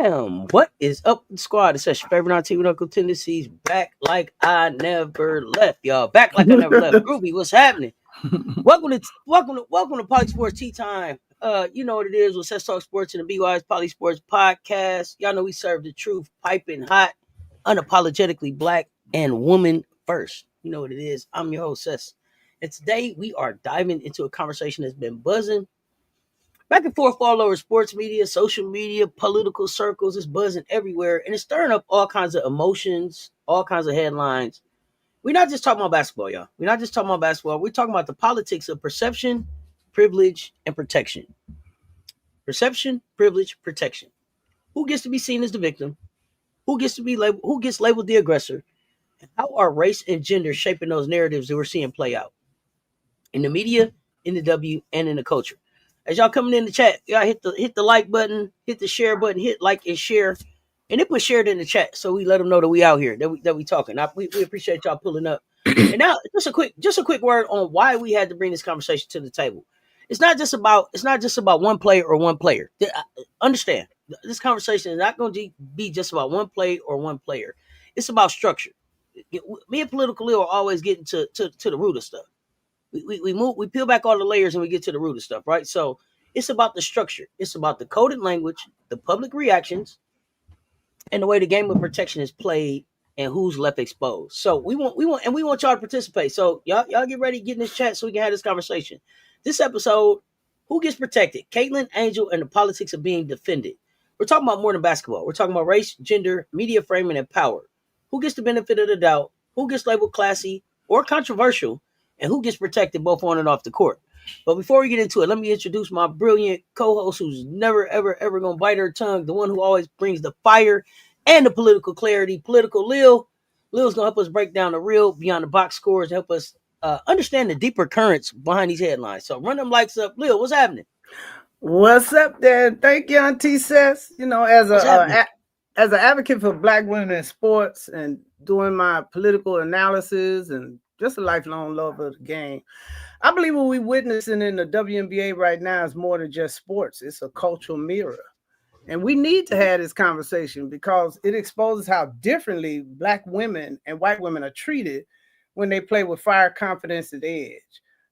Damn, what is up, squad? It's your favorite Auntie with Uncle Tendencies, back like I never left, y'all. Back like I never left. Groovy, what's happening? Welcome to PoliSports Tea Time. You know what it is with Cess Talk Sports and the BY's PoliSports podcast. Y'all know we serve the truth, piping hot, unapologetically black, and woman first. You know what it is. I'm your host, Cess. And today we are diving into a conversation that's been buzzing back and forth all over sports media, social media, political circles. It's buzzing everywhere, and it's stirring up all kinds of emotions, all kinds of headlines. We're not just talking about basketball, y'all. We're not just talking about basketball. We're talking about the politics of perception, privilege, and protection. Perception, privilege, protection. Who gets to be seen as the victim? Who gets to be labeled? Who gets labeled the aggressor? And how are race and gender shaping those narratives that we're seeing play out in the media, in the W, and in the culture? As y'all coming in the chat, y'all hit the like button, hit the share button, hit like and share, and it put shared in the chat, so we let them know that we out here, that we talking. We appreciate y'all pulling up. And now, just a quick word on why we had to bring this conversation to the table. It's not just about one player or one player. Understand, this conversation is not going to be just about one play or one player. It's about structure. Me and Political Lil are always getting to the root of stuff. We peel back all the layers and we get to the root of stuff, right? So it's about the structure. It's about the coded language, the public reactions, and the way the game of protection is played and who's left exposed. So we want y'all to participate. So y'all get ready, get in this chat so we can have this conversation. This episode, who gets protected? Caitlin, Angel, and the politics of being defended. We're talking about more than basketball. We're talking about race, gender, media framing, and power. Who gets the benefit of the doubt? Who gets labeled classy or controversial? And who gets protected both on and off the court? But before we get into it, let me introduce my brilliant co-host who's never, ever going to bite her tongue, the one who always brings the fire and the political clarity, Political Lil. Lil's going to help us break down the real beyond the box scores and help us understand the deeper currents behind these headlines. So run them likes up. Lil, what's happening? What's up there? Thank you, Auntie Cess. You know, as an advocate for Black women in sports and doing my political analysis and just a lifelong love of the game, I believe what we're witnessing in the WNBA right now is more than just sports. It's a cultural mirror. And we need to have this conversation because it exposes how differently Black women and white women are treated when they play with fire, confidence, and edge.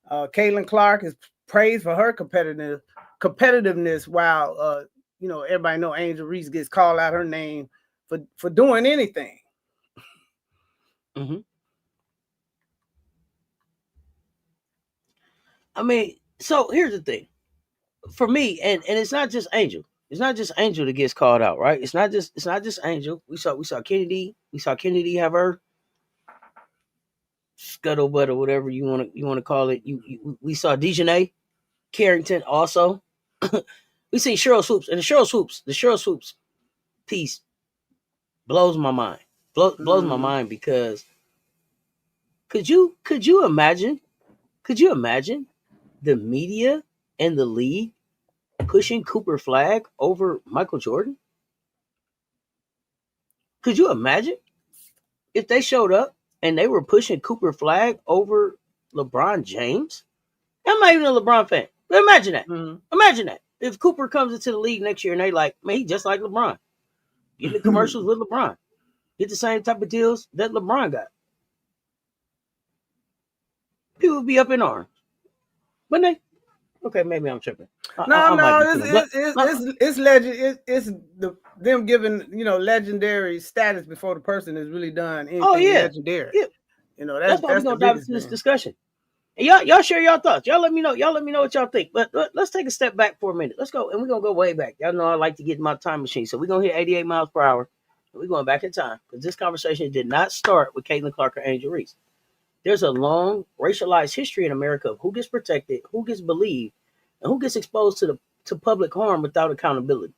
Caitlin Clark is praised for her competitiveness while, everybody know Angel Reese gets called out her name for doing anything. Mm-hmm. I mean, so here's the thing. For me, and it's not just Angel. It's not just Angel that gets called out, right? It's not just Angel. We saw Kennedy. We saw Kennedy have her scuttlebutt or whatever you want to call it. We saw Dejanay Carrington also. We see Cheryl Swoops, and the Cheryl Swoops piece blows my mind. Blows my mind because could you imagine the media and the league pushing Cooper Flag over Michael Jordan? Could you imagine if they showed up and they were pushing Cooper Flag over LeBron James? I'm not even a LeBron fan, but imagine that. Mm-hmm. Imagine that. If Cooper comes into the league next year and they like, man, he's just like LeBron. Get the commercials with LeBron. Get the same type of deals that LeBron got. People would be up in arms. Wouldn't they? Okay, maybe I'm tripping. It's legend. It's them giving legendary status before the person has really done anything legendary. Yeah. That's why we're gonna dive into this discussion. And y'all share your thoughts. Y'all let me know what y'all think. But let's take a step back for a minute. Let's go, and we're gonna go way back. Y'all know I like to get in my time machine, so we're gonna hit 88 miles per hour. And we're going back in time because this conversation did not start with Caitlin Clark or Angel Reese. There's a long racialized history in America of who gets protected, who gets believed, and who gets exposed to public harm without accountability.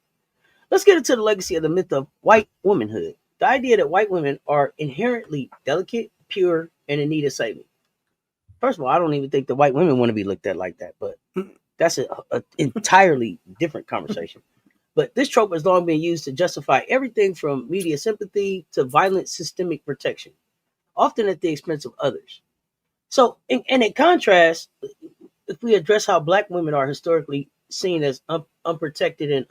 Let's get into the legacy of the myth of white womanhood. The idea that white women are inherently delicate, pure, and in need of saving. First of all, I don't even think the white women want to be looked at like that, but that's an entirely different conversation. But this trope has long been used to justify everything from media sympathy to violent systemic protection, often at the expense of others. So, and in contrast, if we address how Black women are historically seen as unprotected and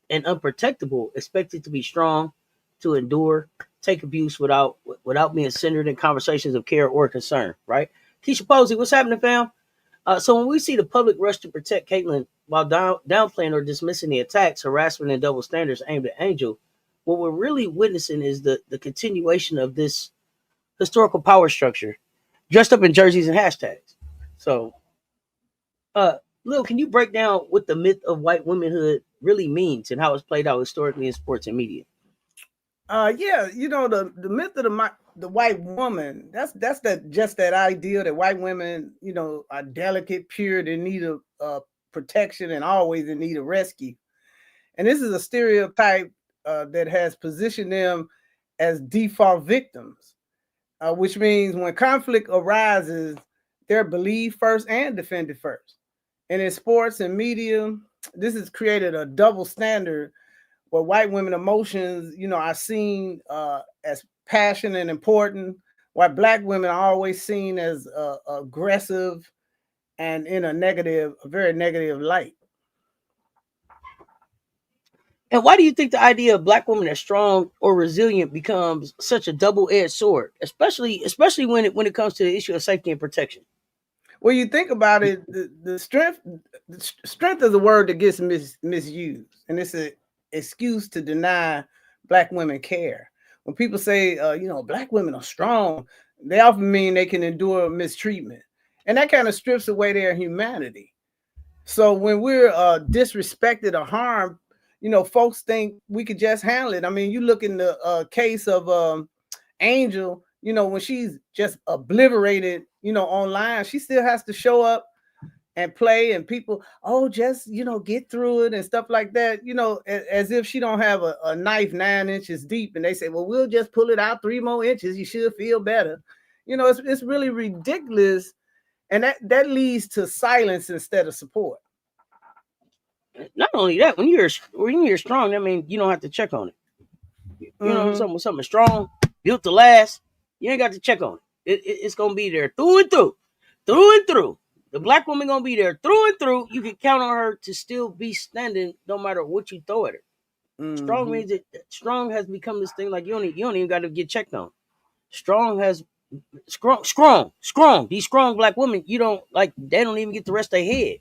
and unprotectable, expected to be strong, to endure, take abuse without being centered in conversations of care or concern. Right? Keisha Posey, what's happening, fam? So when we see the public rush to protect Caitlyn while downplaying or dismissing the attacks, harassment, and double standards aimed at Angel, what we're really witnessing is the continuation of this historical power structure, dressed up in jerseys and hashtags. So, Lil, can you break down what the myth of white womanhood really means and how it's played out historically in sports and media? Yeah, the myth of the white woman, that's that idea that white women, are delicate, pure, in need of protection and always in need of rescue. And this is a stereotype that has positioned them as default victims, which means when conflict arises, they're believed first and defended first. And in sports and media, this has created a double standard where white women emotions, are seen as passionate and important, while black women are always seen as aggressive and in a very negative light. And why do you think the idea of black women as strong or resilient becomes such a double-edged sword, especially when it comes to the issue of safety and protection? Well, you think about it, the strength is a word that gets misused, and it's an excuse to deny black women care. When people say, black women are strong, they often mean they can endure mistreatment, and that kind of strips away their humanity. So when we're disrespected or harmed, folks think we could just handle it. I mean, you look in the case of Angel, when she's just obliterated, online, she still has to show up and play, and people, just, get through it and stuff like that, as if she don't have a knife 9 inches deep. And they say, well, we'll just pull it out 3 more inches. You should feel better. It's really ridiculous. And that leads to silence instead of support. Not only that, when you're strong, I mean, you don't have to check on it. You know, something strong, built to last. You ain't got to check on it. It's gonna be there through and through, through and through. The black woman gonna be there through and through. You can count on her to still be standing, no matter what you throw at her. Strong means that strong has become this thing like you don't even got to get checked on. Strong. These strong black women, you don't like. They don't even get to rest their head.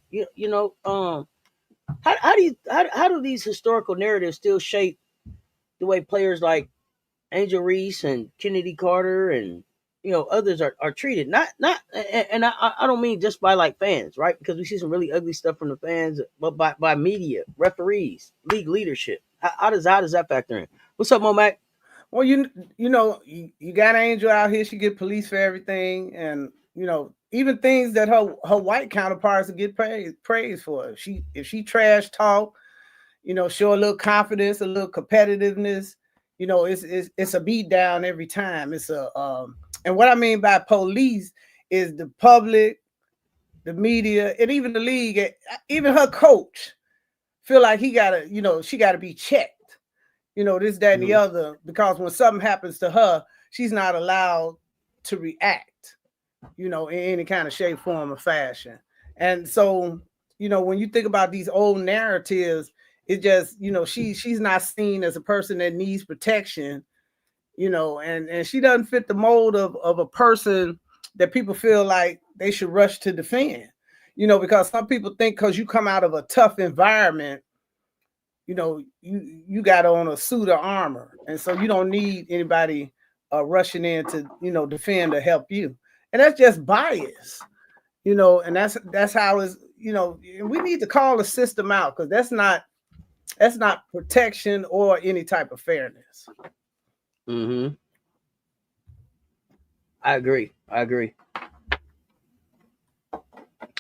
How do these historical narratives still shape the way players like Angel Reese and Kennedy Carter and others are treated? And I don't mean just by like fans, right? Because we see some really ugly stuff from the fans, but by media, referees, league leadership. How does that factor in? What's up, Mo Mac? Well, you got Angel out here. She get police for everything, and even things that her white counterparts will get praise for. If she trash talk, show a little confidence, a little competitiveness, it's a beat down every time. It's and what I mean by police is the public, the media, and even the league, even her coach feel like she gotta be checked. This, that, and the other, because when something happens to her, she's not allowed to react, in any kind of shape, form, or fashion. And so, when you think about these old narratives, it just, she's not seen as a person that needs protection, and she doesn't fit the mold of a person that people feel like they should rush to defend, because some people think because you come out of a tough environment, you got on a suit of armor, and so you don't need anybody rushing in to defend or help you, and that's just bias, and that's how it's, we need to call the system out, because that's not protection or any type of fairness. I agree.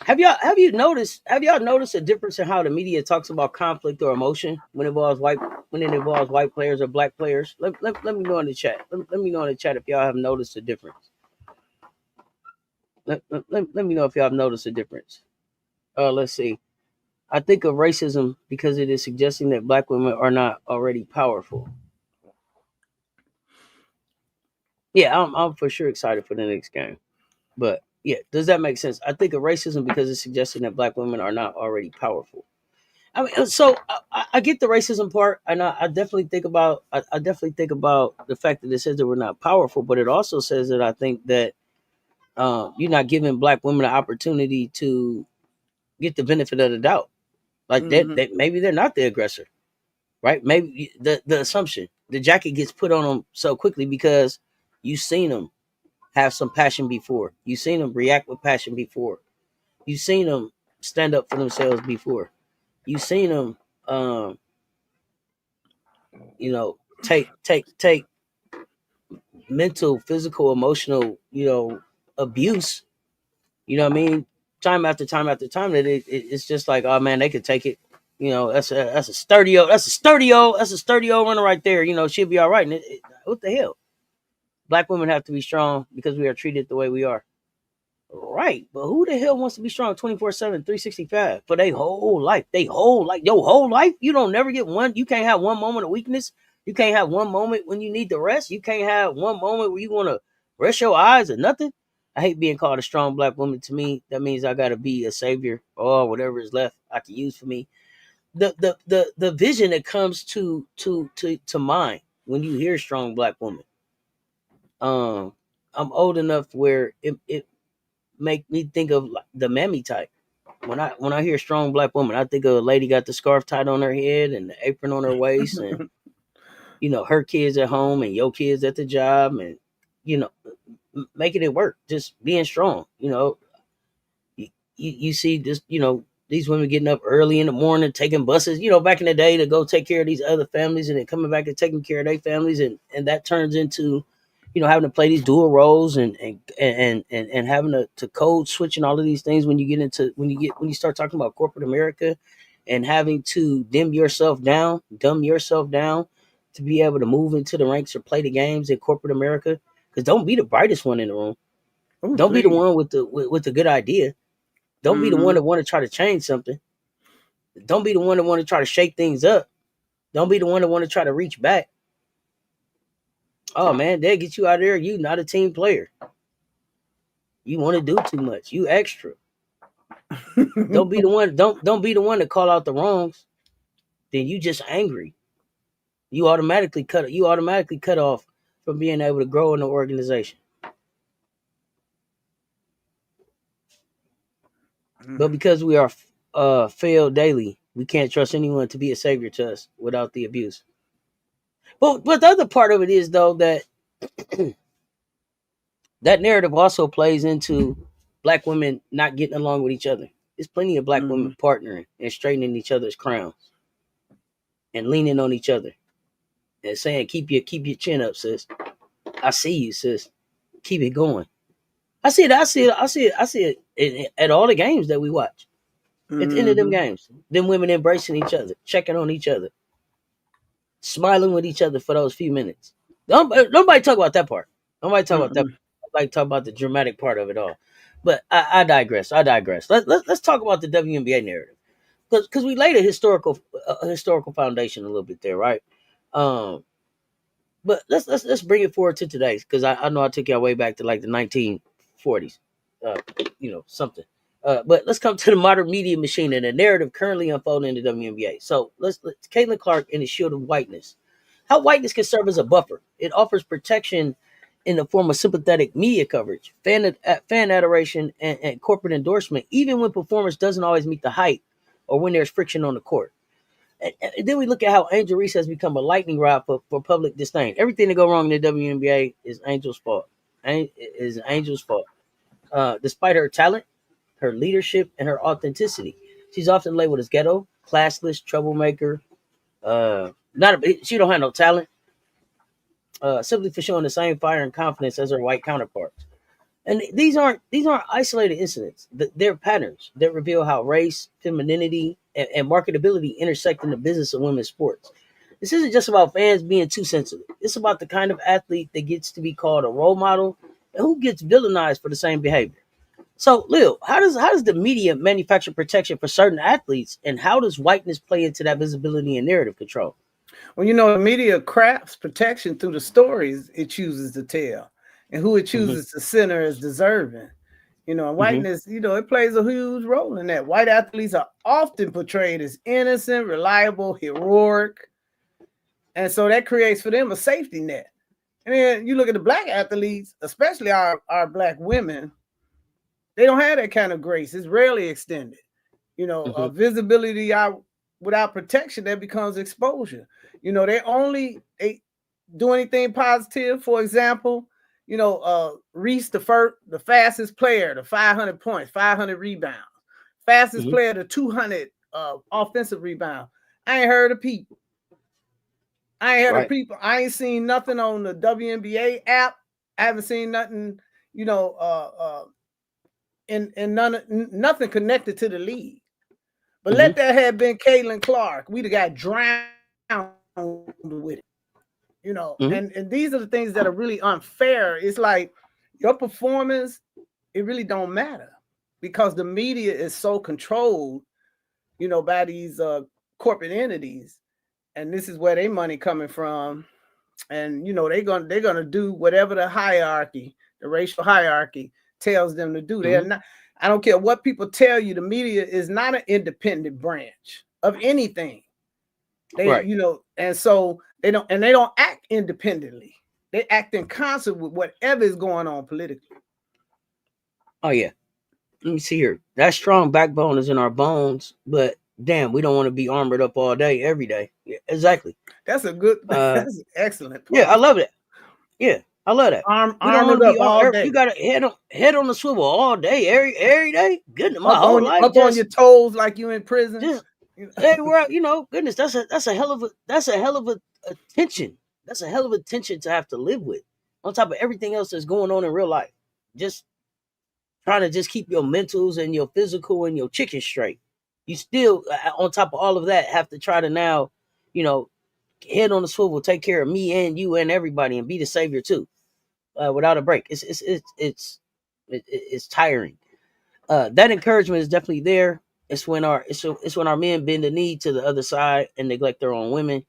Have y'all noticed a difference in how the media talks about conflict or emotion when it involves white players or black players? Let me know in the chat. Let me know in the chat if y'all have noticed a difference. Let me know if y'all have noticed a difference. Let's see. I think of racism because it is suggesting that black women are not already powerful. Yeah, I'm for sure excited for the next game. But yeah, does that make sense? I think of racism because it's suggesting that black women are not already powerful. I mean, so I get the racism part, and I definitely think about I definitely think about the fact that it says that we're not powerful, but it also says that I think that you're not giving black women an opportunity to get the benefit of the doubt. Like that maybe they're not the aggressor, right? Maybe the assumption, the jacket gets put on them so quickly because you've seen them have some passion before, you've seen them react with passion before, you've seen them stand up for themselves before, you've seen them, um, take mental, physical, emotional, abuse. You know what I mean? Time after time after time, that it's just like, oh man, they could take it. That's a sturdy old runner right there. She'll be all right. And what the hell? Black women have to be strong because we are treated the way we are. Right, but who the hell wants to be strong 24/7, 365 for their whole life? Your whole life. You don't never get one. You can't have one moment of weakness. You can't have one moment when you need to rest. You can't have one moment where you want to rest your eyes or nothing. I hate being called a strong black woman. To me, that means I gotta be a savior or whatever is left I can use for me. The vision that comes to mind when you hear strong black woman. Um, I'm old enough where it make me think of like the mammy type. When I hear strong black woman, I think of a lady got the scarf tied on her head and the apron on her waist, and her kids at home and your kids at the job, and you know making it work, just being strong. You see this, these women getting up early in the morning, taking buses, back in the day to go take care of these other families, and then coming back and taking care of their families, and that turns into, having to play these dual roles, and having to code switch and all of these things when you start talking about corporate America, and having to dumb yourself down to be able to move into the ranks or play the games in corporate America. Because don't be the brightest one in the room. Oh, Don't be the please. one with the good idea. Don't be the one that want to try to change something. Don't be the one that want to try to shake things up. Don't be the one that want to try to reach back. Oh man, they'll get you out of there. You not a team player. You want to do too much. You extra. Don't be the one. Don't be the one to call out the wrongs. Then you just angry. You automatically cut off from being able to grow in the organization. But because we are failed daily, we can't trust anyone to be a savior to us without the abuse. But the other part of it is though that that narrative also plays into black women not getting along with each other. There's plenty of black women partnering and straightening each other's crowns and leaning on each other and saying, keep your chin up, sis. I see you, sis. Keep it going. I see it at all the games that we watch. At the end of them games, them women embracing each other, checking on each other, smiling with each other for those few minutes. Nobody talk about that part. Nobody talk about that. Nobody talk about the dramatic part of it all. But I digress. Let's talk about the WNBA narrative, because we laid a historical foundation a little bit there, right? Um, but let's bring it forward to today, because I know I took y'all way back to like the 1940s, something. But let's come to the modern media machine and the narrative currently unfolding in the WNBA. So let's Caitlin Clark and the shield of whiteness. How whiteness can serve as a buffer. It offers protection in the form of sympathetic media coverage, fan adoration, and corporate endorsement, even when performance doesn't always meet the hype or when there's friction on the court. And then we look at how Angel Reese has become a lightning rod for public disdain. Everything that go wrong in the WNBA is Angel's fault. Is Angel's fault. Despite her talent, her leadership, and her authenticity, she's often labeled as ghetto, classless, troublemaker. She don't have no talent. Simply for showing the same fire and confidence as her white counterparts. And these aren't isolated incidents. They're patterns that reveal how race, femininity, and marketability intersect in the business of women's sports. This isn't just about fans being too sensitive. It's about the kind of athlete that gets to be called a role model and who gets villainized for the same behavior. So, Lil, how does the media manufacture protection for certain athletes, and how does whiteness play into that visibility and narrative control? Well, the media crafts protection through the stories it chooses to tell and who it Mm-hmm. chooses to center as deserving. You know, and whiteness, you know, it plays a huge role in that. White athletes are often portrayed as innocent, reliable, heroic. And so that creates for them a safety net. And then you look at the black athletes, especially our black women, they don't have that kind of grace. It's rarely extended. You know, visibility out without protection, that becomes exposure. You know, they do anything positive. For example, you know, Reese, the fastest player, the 500 points, 500 rebounds, fastest player, the 200 offensive rebound. I ain't heard of people. I ain't seen nothing on the WNBA app. I haven't seen nothing, you know, and nothing connected to the league. But let that have been Caitlin Clark, we'd have got drowned with it. You know, and these are the things that are really unfair. It's like your performance, it really don't matter because the media is so controlled, you know, by these corporate entities, and this is where their money coming from. And you know, they're gonna do whatever the hierarchy, the racial hierarchy tells them to do. They're not. I don't care what people tell you. The media is not an independent branch of anything. They, you know, and so they don't act independently. They act in concert with whatever is going on politically. Oh yeah. Let me see here. That strong backbone is in our bones, but damn, we don't want to be armored up all day, every day. Yeah, exactly. That's a good. That's an excellent point. Yeah, I love it. Yeah, I love that. We don't want to be all day. You got to head on the swivel all day, every day. Goodness, my whole life up on your toes like you in prison. Just everywhere, you know. Goodness, that's a hell of a tension. That's a hell of a tension to have to live with, on top of everything else that's going on in real life. Just trying to just keep your mentals and your physical and your chicken straight. You still, on top of all of that, have to try to now, you know, head on the swivel, take care of me and you and everybody, and be the savior too, without a break. It's tiring. That encouragement is definitely there. It's when our men bend the knee to the other side and neglect their own women.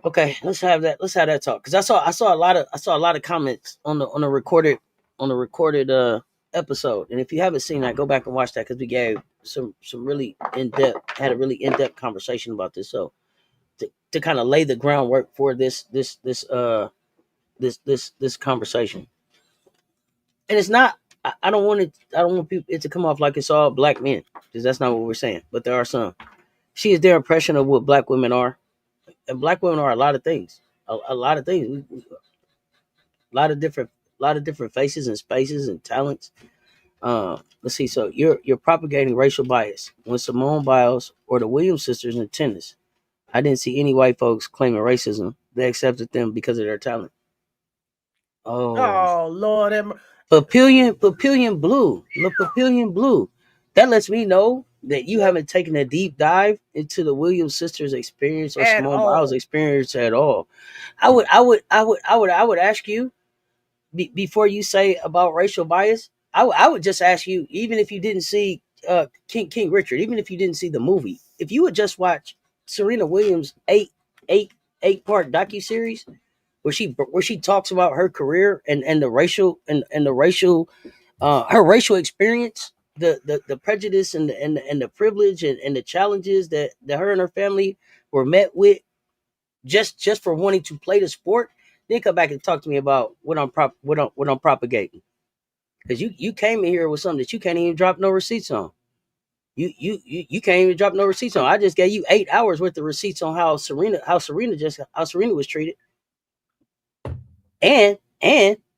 Okay, let's have that talk, because I saw a lot of comments on the recorded episode, and if you haven't seen that, go back and watch that, because we gave some really had a really in-depth conversation about this. So to kind of lay the groundwork for this conversation, and it's not. I don't want it to come off like it's all black men, because that's not what we're saying. But there are some. She is their impression of what black women are, and black women are a lot of things. A lot of things. A lot of different faces and spaces and talents. Let's see. So you're propagating racial bias. When Simone Biles or the Williams sisters in tennis, I didn't see any white folks claiming racism. They accepted them because of their talent. Oh Lord, Papillion Blue. That lets me know that you haven't taken a deep dive into the Williams sisters' experience or Simone Biles' experience at all. I would ask you, before you say about racial bias, I would just ask you, even if you didn't see King Richard, even if you didn't see the movie, if you would just watch Serena Williams' eight part docuseries where she talks about her career and the racial her racial experience, the prejudice and the privilege and the challenges that her and her family were met with just for wanting to play the sport. Then come back and talk to me about what I'm propagating, because you came in here with something that you can't even drop no receipts on. You can't even drop no receipts on. I just gave you 8 hours worth of receipts on how Serena was treated. And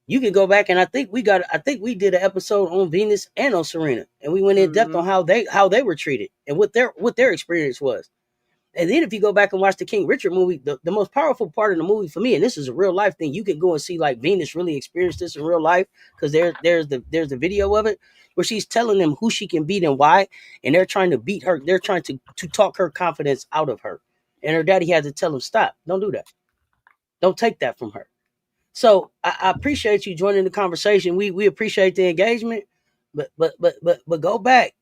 you can go back, and I think we did an episode on Venus and on Serena, and we went in depth on how they were treated and what their experience was. And then if you go back and watch the King Richard movie, the most powerful part of the movie for me, and this is a real life thing, you can go and see like Venus really experienced this in real life, because there's the video of it where she's telling them who she can beat and why, and they're trying to beat her. They're trying to talk her confidence out of her, and her daddy had to tell him, stop, don't do that, don't take that from her. So I appreciate you joining the conversation. We appreciate the engagement, but go back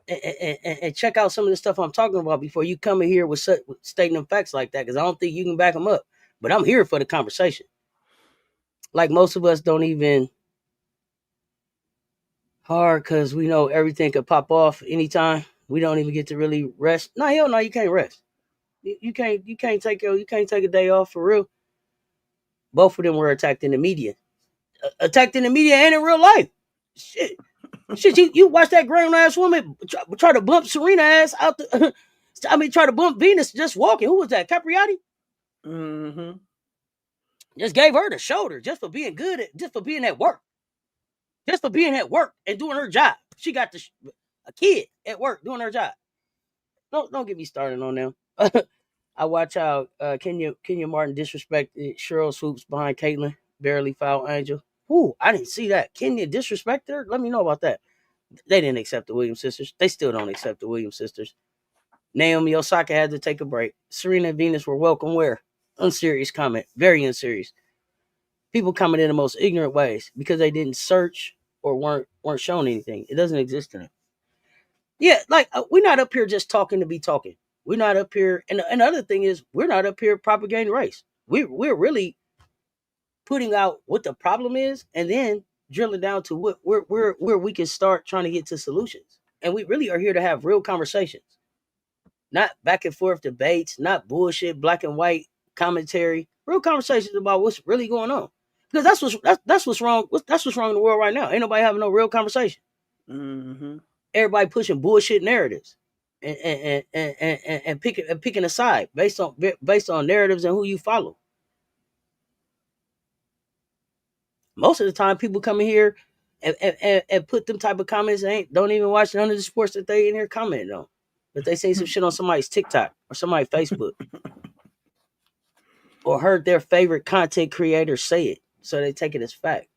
and check out some of the stuff I'm talking about before you come in here with stating them facts like that, because I don't think you can back them up. But I'm here for the conversation. Like most of us don't even Hard because we know everything could pop off anytime. We don't even get to really rest. No, hell no, you can't rest. You can't take a day off for real. Both of them were attacked in the media. Attacked in the media and in real life. Shit. Shit, you watch that grown ass woman try to bump Serena ass out the try to bump Venus just walking. Who was that? Capriati? Mm-hmm. Just gave her the shoulder just for being good just for being at work. Just for being at work and doing her job. She got a kid at work doing her job. Don't get me started on them. I watch how Kenya Martin disrespected Cheryl Swoops behind Caitlyn, barely fouled Angel. Ooh, I didn't see that. Kenya disrespected her? Let me know about that. They didn't accept the Williams sisters. They still don't accept the Williams sisters. Naomi Osaka had to take a break. Serena and Venus were welcome where? Unserious comment. Very unserious. People comment in the most ignorant ways because they didn't search or weren't shown anything. It doesn't exist in them. Yeah, like we're not up here just talking to be talking. We're not up here, and the other thing is we're not up here propagating race. We're really putting out what the problem is, and then drilling down to where we can start trying to get to solutions. And we really are here to have real conversations, not back and forth debates, not bullshit black and white commentary. Real conversations about what's really going on, because that's what's wrong. That's what's wrong in the world right now. Ain't nobody having no real conversation. Mm-hmm. Everybody pushing bullshit narratives and picking a side based on narratives and who you follow. Most of the time, people come in here and put them type of comments. They don't even watch none of the sports that they in here commenting on. But they say some shit on somebody's TikTok or somebody's Facebook, or heard their favorite content creator say it, so they take it as fact.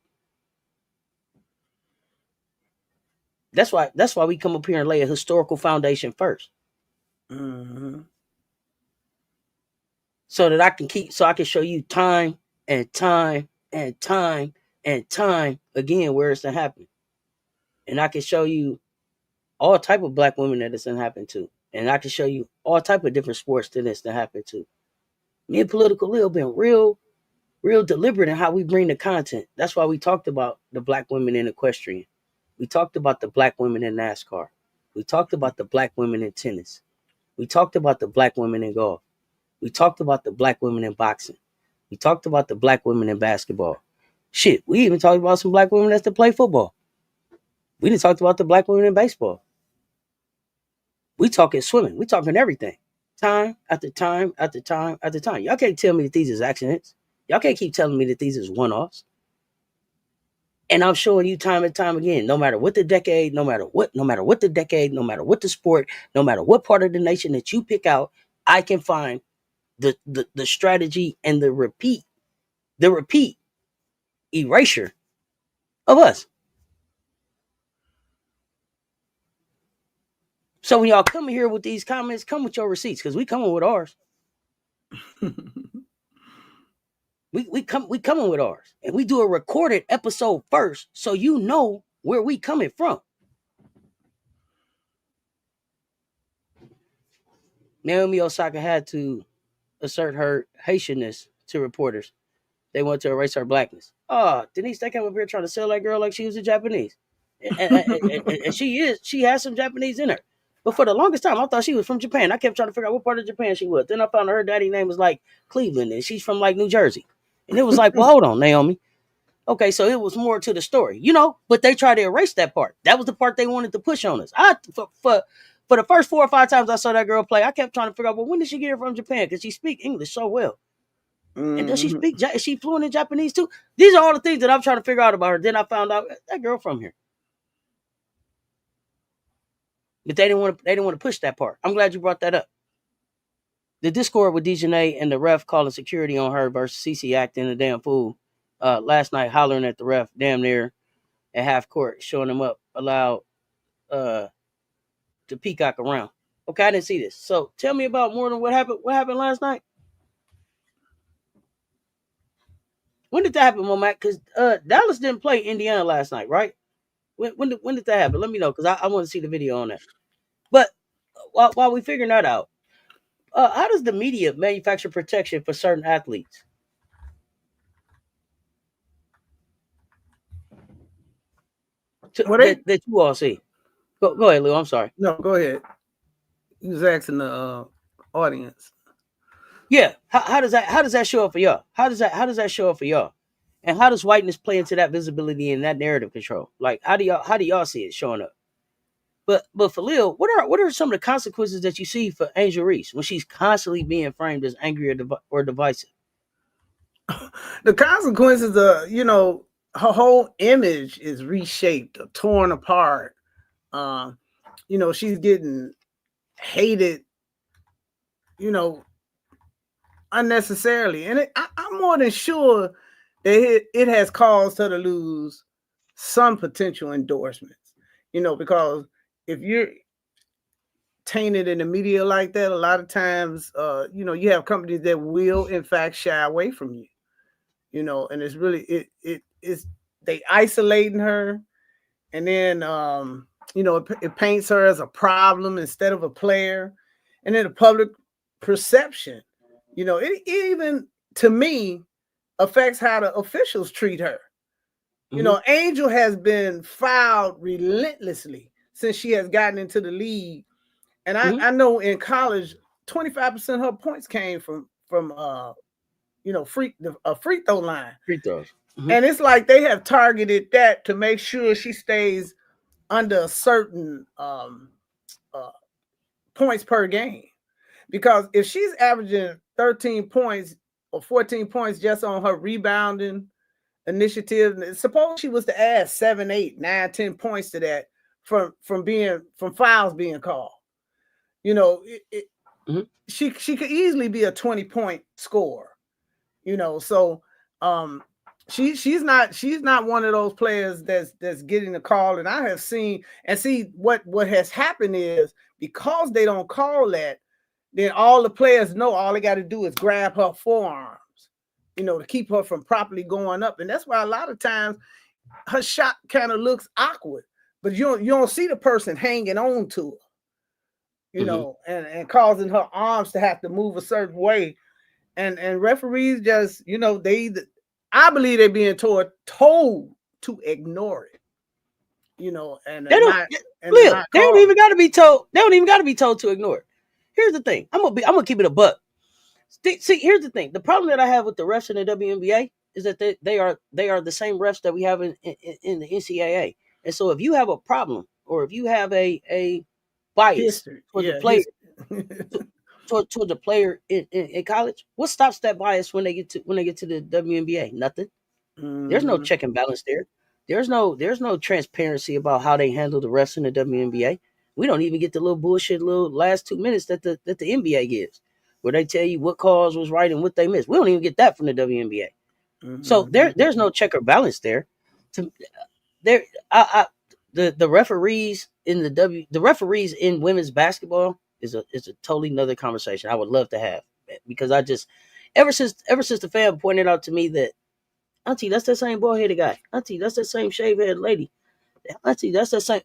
That's why we come up here and lay a historical foundation first, Mm-hmm. so that I can show you time and time and time and time again where it's to happen, and I can show you all type of black women that it's done happened to, and I can show you all type of different sports that it's done happened to. Me and Political Lil been real deliberate in how we bring the content. That's why we talked about the black women in equestrian. We talked about the black women in NASCAR. We talked about the black women in tennis. We talked about the black women in golf. We talked about the black women in boxing. We talked about the black women in basketball. Shit, we even talked about some black women that play football. We didn't talk about the black women in baseball. We talking swimming. We talking everything. Time after time after time after time. Y'all can't tell me that these is accidents. Y'all can't keep telling me that these is one-offs. And I'm showing you time and time again, no matter what the decade, no matter what the decade, no matter what the sport, no matter what part of the nation that you pick out, I can find the strategy and the repeat erasure of us. So when y'all come here with these comments, come with your receipts, because we coming with ours. we coming with ours, and we do a recorded episode first, so you know where we coming from. Naomi Osaka had to assert her Haitianness to reporters. They want to erase her blackness. Oh, Denise, they came up here trying to sell that girl like she was a Japanese, and she has some Japanese in her. But for the longest time, I thought she was from Japan. I kept trying to figure out what part of Japan she was. Then I found her daddy name was like Cleveland, and she's from like New Jersey. And it was like, well, hold on, Naomi. Okay, so it was more to the story, but they tried to erase that part. That was the part they wanted to push on us. For the first 4 or 5 times I saw that girl play, I kept trying to figure out, well, when did she get here from Japan? Because she speaks English so well. Mm-hmm. And does she speak? Is she fluent in Japanese too? These are all the things that I'm trying to figure out about her. Then I found out that girl from here. But they didn't want to push that part. I'm glad you brought that up. The discord with Dejanay and the ref calling security on her versus CC acting a damn fool. Last night hollering at the ref damn near at half court, showing him up, allowed to peacock around. Okay, I didn't see this. So tell me about more than what happened. What happened last night? When did that happen, Momac? Because Dallas didn't play Indiana last night, right? When did that happen? Let me know, because I want to see the video on that. But while we figuring that out, how does the media manufacture protection for certain athletes? that you all see? Go ahead, Lou. I'm sorry. No, go ahead. You was asking the audience. Yeah. How does that show up for y'all? How does that show up for y'all? And how does whiteness play into that visibility and that narrative control? Like, how do y'all see it showing up? But for Lil, what are some of the consequences that you see for Angel Reese when she's constantly being framed as angry or divisive? The consequences of, her whole image is reshaped, torn apart. She's getting hated, unnecessarily. And I'm more than sure that it has caused her to lose some potential endorsements, because if you're tainted in the media like that, a lot of times, you have companies that will in fact shy away from you, and it's really, it's they isolating her, and then, it paints her as a problem instead of a player. And then the public perception, it even, to me, affects how the officials treat her. Angel has been fouled relentlessly since she has gotten into the league. And I know in college, 25% of her points came from free throw line. Free throws. And it's like they have targeted that to make sure she stays under a certain points per game. Because if she's averaging 13 points or 14 points just on her rebounding initiative, suppose she was to add 7, 8, 9, 10 points to that from fouls being called. She could easily be a 20-point scorer. So she's not one of those players that's getting the call. And I have seen and see what has happened is, because they don't call that, then all the players know all they got to do is grab her forearms, to keep her from properly going up. And that's why a lot of times her shot kind of looks awkward, but you don't see the person hanging on to her, and causing her arms to have to move a certain way. And referees just, I believe they're being told to ignore it. And they don't even got to be told. They don't even got to be told to ignore it. Here's the thing. I'm gonna keep it a buck. See, here's the thing. The problem that I have with the refs in the WNBA is that they are the same refs that we have in the NCAA. And so if you have a problem, or if you have a bias towards the player, toward the player in college, what stops that bias when they get to the WNBA? Nothing. There's no check and balance there. There's no transparency about how they handle the refs in the WNBA. We don't even get the little bullshit little last 2 minutes that the NBA gives, where they tell you what calls was right and what they missed. We don't even get that from the WNBA. So there's no check or balance there. The referees in the referees in women's basketball is a totally another conversation I would love to have, because I just ever since the fan pointed out to me that, Auntie, that's that same bald-headed guy. Auntie, that's that same shave-headed lady. Auntie, that's that same.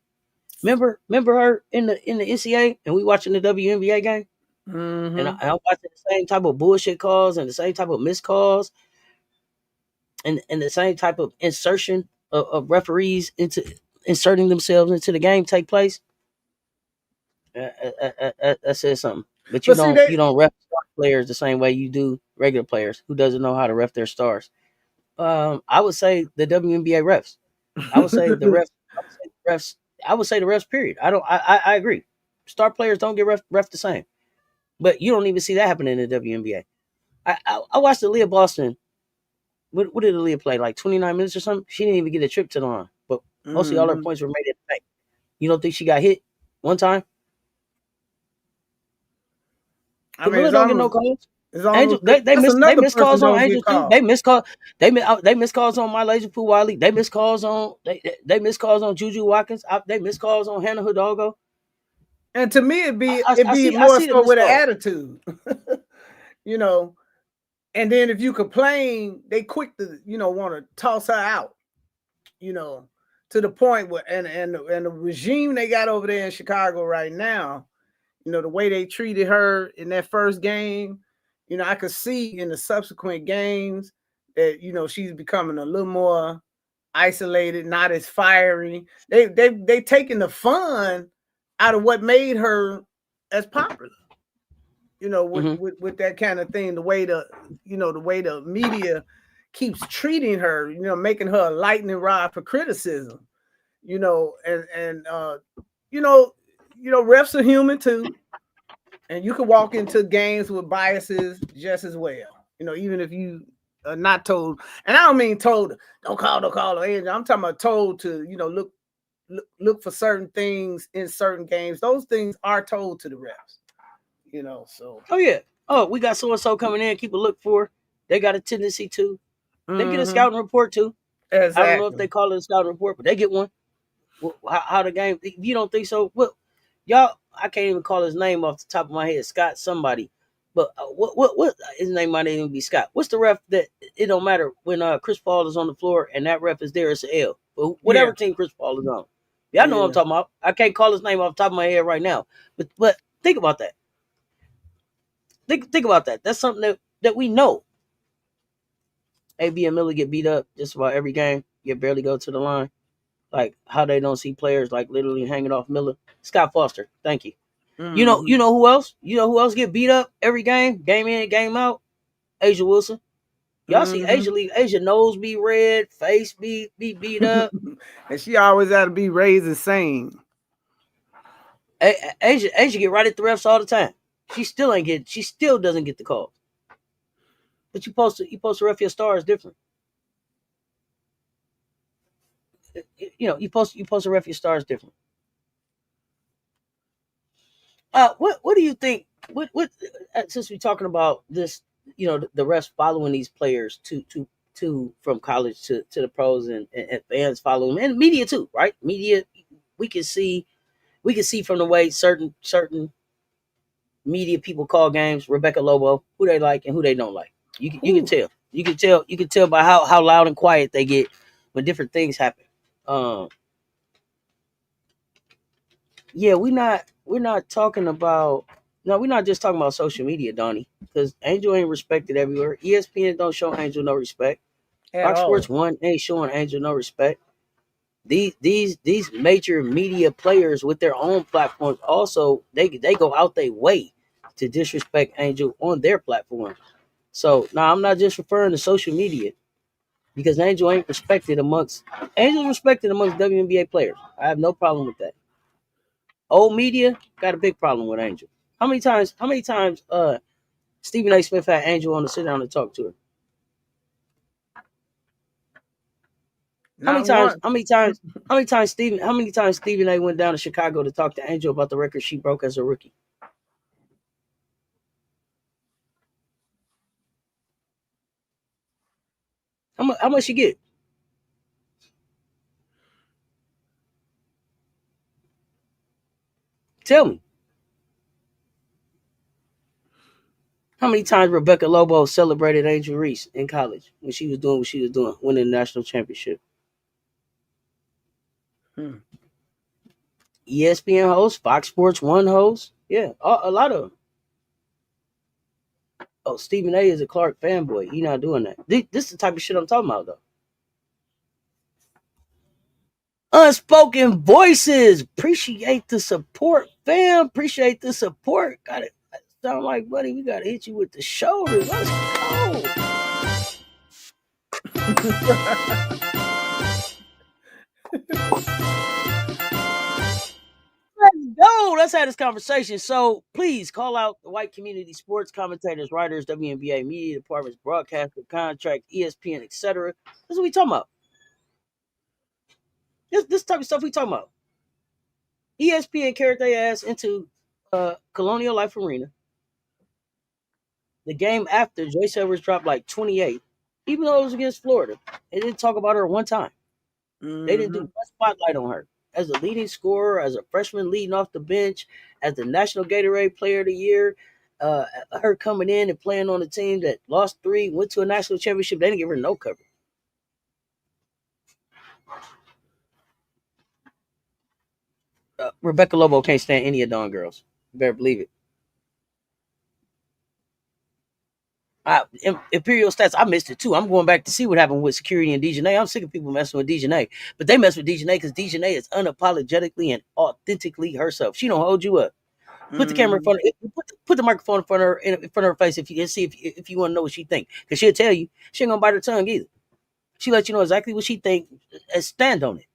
Remember her in the NCAA, and we watching the WNBA game, and I'm watching the same type of bullshit calls and the same type of missed calls, and the same type of insertion of referees into inserting themselves into the game take place. That says something. But you don't ref star players the same way you do regular players who doesn't know how to ref their stars. I would say the WNBA refs. I would say the refs. I would say the refs. Period. I agree. Star players don't get ref the same, but you don't even see that happening in the WNBA. I watched Aaliyah Boston. What did Aaliyah play? Like 29 minutes or something? She didn't even get a trip to the line, but mostly all her points were made in the paint. You don't think she got hit one time? Camilla don't get no calls. Angel, they miss calls on Angel too. They miss calls on My Lazy Poo Wiley. They miss calls on miss calls on Juju Watkins. They miss calls on Hannah Hidalgo. And to me, it'd be more so with an attitude, And then if you complain, they quick to want to toss her out, to the point where and the regime they got over there in Chicago right now, the way they treated her in that first game. I could see in the subsequent games that, she's becoming a little more isolated, not as fiery. They taking the fun out of what made her as popular. You know, with that kind of thing, the way the media keeps treating her, making her a lightning rod for criticism. And refs are human too, and you can walk into games with biases just as well. Even if you are not told, and I don't mean told, don't call, I'm talking about told to, look for certain things in certain games. Those things are told to the refs. So. Oh yeah. Oh, we got so and so coming in. Keep a look for. They got a tendency to. They get a scouting report too. Exactly. I don't know if they call it a scouting report, but they get one. How the game? If you don't think so, well, y'all, I can't even call his name off the top of my head. Scott somebody, but what his name might even be Scott. What's the ref that it don't matter when Chris Paul is on the floor and that ref is there? It's an L. But whatever team Chris Paul is on, y'all know what I'm talking about. I can't call his name off the top of my head right now, but think about that. Think about that. That's something that we know. AB and Miller get beat up just about every game. You barely go to the line. Like how they don't see players like literally hanging off Miller. Scott Foster, thank you. You know who else? You know who else get beat up every game in, game out? Asia Wilson. Y'all see Asia nose be red, face be beat up. And she always had to be raised and sane. Asia get right at the refs all the time. She still doesn't get the call. But you supposed to ref your stars different. You supposed to ref your stars different. What do you think? What since we're talking about this, the refs following these players to from college to the pros and fans following them and media too, right? Media, we can see from the way certain media people call games. Rebecca Lobo, who they like and who they don't like. You can tell. You can tell by how loud and quiet they get when different things happen. Yeah, we're not talking about. No, we're not just talking about social media, Donnie, because Angel ain't respected everywhere. ESPN don't show Angel no respect. Fox Sports 1 ain't showing Angel no respect. These major media players with their own platforms also they go out their way to disrespect Angel on their platform. So now I'm not just referring to social media because Angel's respected amongst WNBA players. I have no problem with that. Old media got a big problem with Angel. How many times Stephen A. Smith had Angel on to sit down and talk to her? How many times Stephen A. went down to Chicago to talk to Angel about the record she broke as a rookie? How much she get? Tell me. How many times Rebecca Lobo celebrated Angel Reese in college when she was doing what she was doing, winning the national championship? ESPN host, Fox Sports 1 host. Yeah, a lot of them. Oh, Stephen A. is a Clark fanboy. He not doing that. This is the type of shit I'm talking about, though. Unspoken voices. Appreciate the support, fam. Appreciate the support. Got it. Sound like, buddy, we gotta hit you with the shoulders. Let's go. Let's go. Let's have this conversation. So please call out the white community sports commentators, writers, WNBA media departments, broadcaster, contract, ESPN, etc. This is what we talking about. This type of stuff we talking about. ESPN carried their ass into Colonial Life Arena. The game after, Joyce Edwards dropped like 28, even though it was against Florida. They didn't talk about her one time. They didn't do one spotlight on her. As a leading scorer, as a freshman leading off the bench, as the National Gatorade Player of the Year, her coming in and playing on a team that lost 3, went to a national championship. They didn't give her no cover. Rebecca Lobo can't stand any of Dawn girls. You better believe it. Imperial Stats, I missed it too. I'm going back to see what happened with Security and Dejanay. I'm sick of people messing with Dejanay, but they mess with Dejanay because Dejanay is unapologetically and authentically herself. She don't hold you up. Put the camera in front of put the microphone in front of her face if you see if you want to know what she think, because she'll tell you. She ain't gonna bite her tongue either. She let you know exactly what she think and stand on it.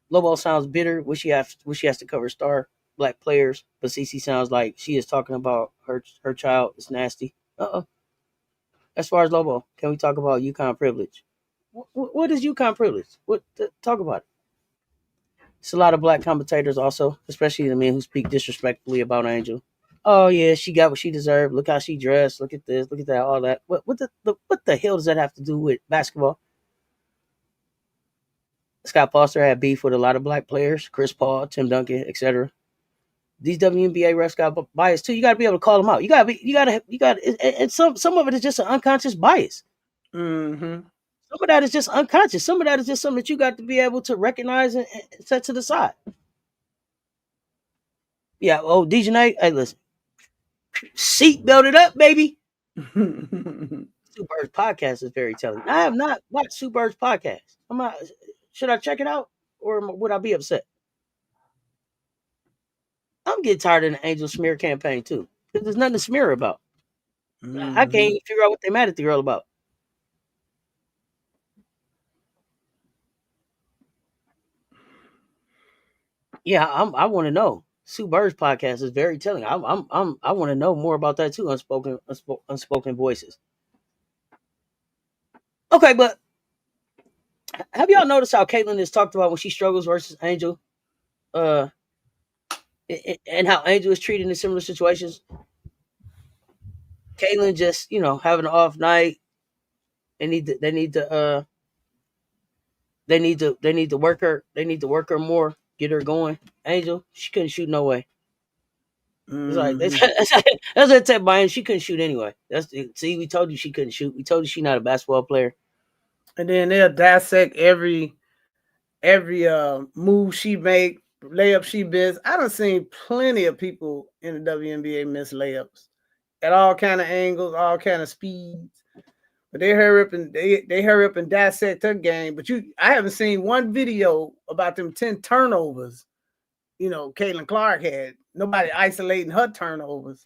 Lobo sounds bitter. Wish she has to cover star black players, but Cece sounds like she is talking about her child. It's nasty. As far as Lobo, can we talk about UConn privilege? What is UConn privilege? Talk about it? It's a lot of black commentators also, especially the men who speak disrespectfully about Angel. Oh yeah, she got what she deserved. Look how she dressed. Look at this. Look at that. All that. What the hell does that have to do with basketball? Scott Foster had beef with a lot of black players, Chris Paul, Tim Duncan, etc. These WNBA refs got bias too. You got to be able to call them out. You got to, and some of it is just an unconscious bias. Mm-hmm. Some of that is just unconscious. Some of that is just something that you got to be able to recognize and set to the side. Yeah. Oh, DJ, hey, listen, seat belted up, baby. Sue Bird's podcast is very telling. I have not watched Sue Bird's podcast. Should I check it out or would I be upset? I'm getting tired of the Angel smear campaign too, because there's nothing to smear about. I can't even figure out what they're mad at the girl about. Yeah, I want to know. Sue Bird's podcast is very telling. I want to know more about that too. Unspoken voices. Okay, but have y'all noticed how Caitlyn is talked about when she struggles versus Angel? And how Angel is treated in similar situations. Caitlyn just, having an off night. They need to work her. They need to work her more, get her going. Angel, she couldn't shoot no way. It's like that's a tip by him. She couldn't shoot anyway. See, we told you she couldn't shoot. We told you she's not a basketball player. And then they'll dissect every move she make, layup she missed. I done seen plenty of people in the WNBA miss layups at all kind of angles, all kind of speeds. But they hurry up and they hurry up and dissect her game. But I haven't seen one video about them 10 turnovers. Caitlin Clark had nobody isolating her turnovers.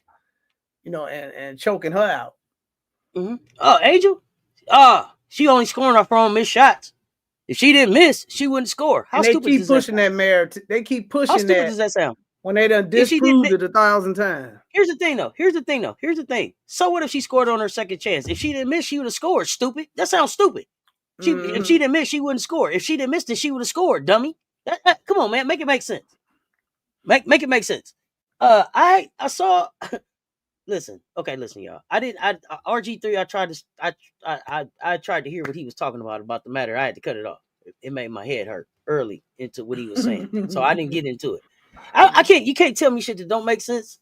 And choking her out. Mm-hmm. Oh, Angel. She only scoring off her own missed shots. If she didn't miss, she wouldn't score. How stupid keep does pushing that sound? Mare. They keep pushing How stupid does that sound? When they done disproved it 1,000 times. Here's the thing, though. So what if she scored on her second chance? If she didn't miss, she would have scored. Stupid. That sounds stupid. If she didn't miss, she wouldn't score. If she didn't miss, then she would have scored. Dummy. Come on, man. Make it make sense. Make it make sense. I saw. Listen, y'all. RG3. I tried to hear what he was talking about the matter. I had to cut it off. It made my head hurt early into what he was saying, so I didn't get into it. I can't. You can't tell me shit that don't make sense.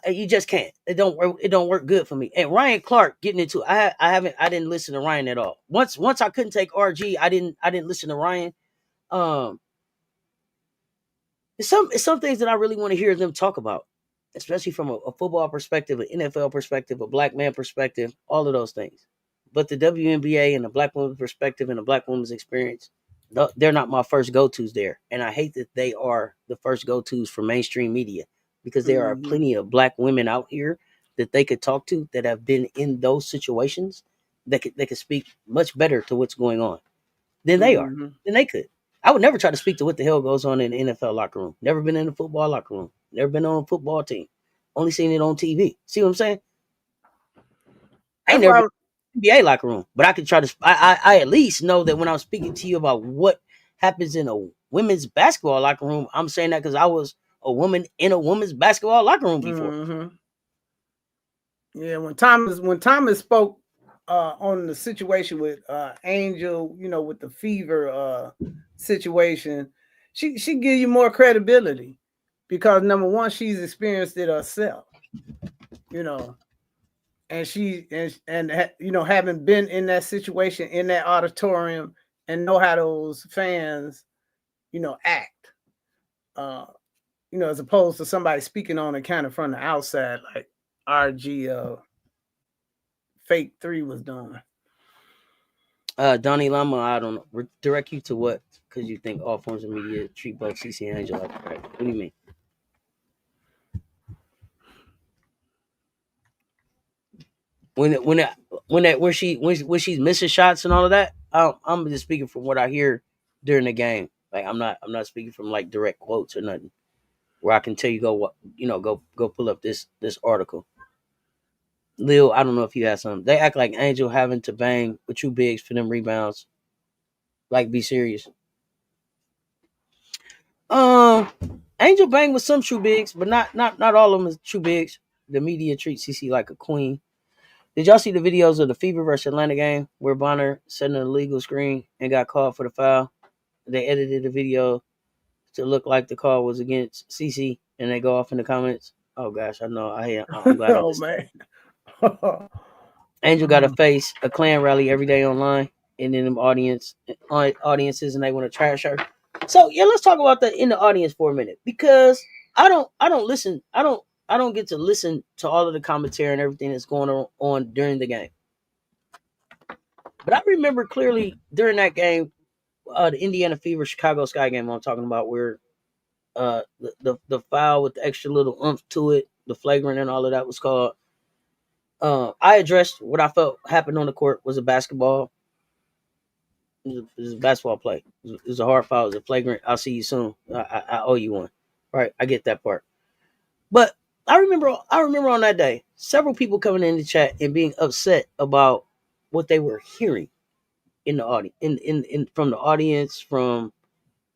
You just can't. It don't work good for me. And Ryan Clark getting into it. I didn't listen to Ryan at all. Once I couldn't take RG, I didn't listen to Ryan. It's some things that I really want to hear them talk about, especially from a football perspective, an NFL perspective, a black man perspective, all of those things. But the WNBA and the black woman's perspective and the black woman's experience, they're not my first go-tos there. And I hate that they are the first go-tos for mainstream media, because there are plenty of black women out here that they could talk to that have been in those situations that could speak much better to what's going on than they are, than they could. I would never try to speak to what the hell goes on in the NFL locker room. Never been in the football locker room. Never been on a football team. Only seen it on TV. See what I'm saying? I ain't never been in the NBA locker room, but I could try to. I at least know that when I'm speaking to you about what happens in a women's basketball locker room, I'm saying that because I was a woman in a women's basketball locker room before. Yeah, when Thomas spoke on the situation with Angel, with the fever situation, she give you more credibility because number one, she's experienced it herself, and she and having been in that situation in that auditorium and know how those fans, act, as opposed to somebody speaking on it kind of from the outside like RG fake 3 was done. Donnie Lama, I don't know. Direct you to what? Because you think all forms of media treat both CC and Angel like right. What do you mean? When she's missing shots and all of that, I'm just speaking from what I hear during the game. Like I'm not speaking from like direct quotes or nothing. Where I can tell you go pull up this article. Lil, I don't know if you have something. They act like Angel having to bang with two bigs for them rebounds. Like, be serious. Angel bang with some true bigs, but not all of them is true bigs. The media treats CC like a queen. Did y'all see the videos of the Fever versus Atlanta game where Bonner set an illegal screen and got called for the foul? They edited the video to look like the call was against CC, and they go off in the comments. Oh gosh, I know. I'm glad I Oh listened. man. Angel got to face a Klan rally every day online, and then them audiences, and they want to trash her. So yeah, let's talk about in the audience for a minute, because I don't listen. I don't get to listen to all of the commentary and everything that's going on during the game. But I remember clearly during that game, the Indiana Fever Chicago Sky game I'm talking about, where the foul with the extra little oomph to it, the flagrant and all of that was called. I addressed what I felt happened on the court was a basketball. It was a basketball play. It was a hard foul. It was a flagrant. I'll see you soon. I owe you one. Right, I get that part. But I remember on that day, several people coming in the chat and being upset about what they were hearing in the audience, in from the audience, from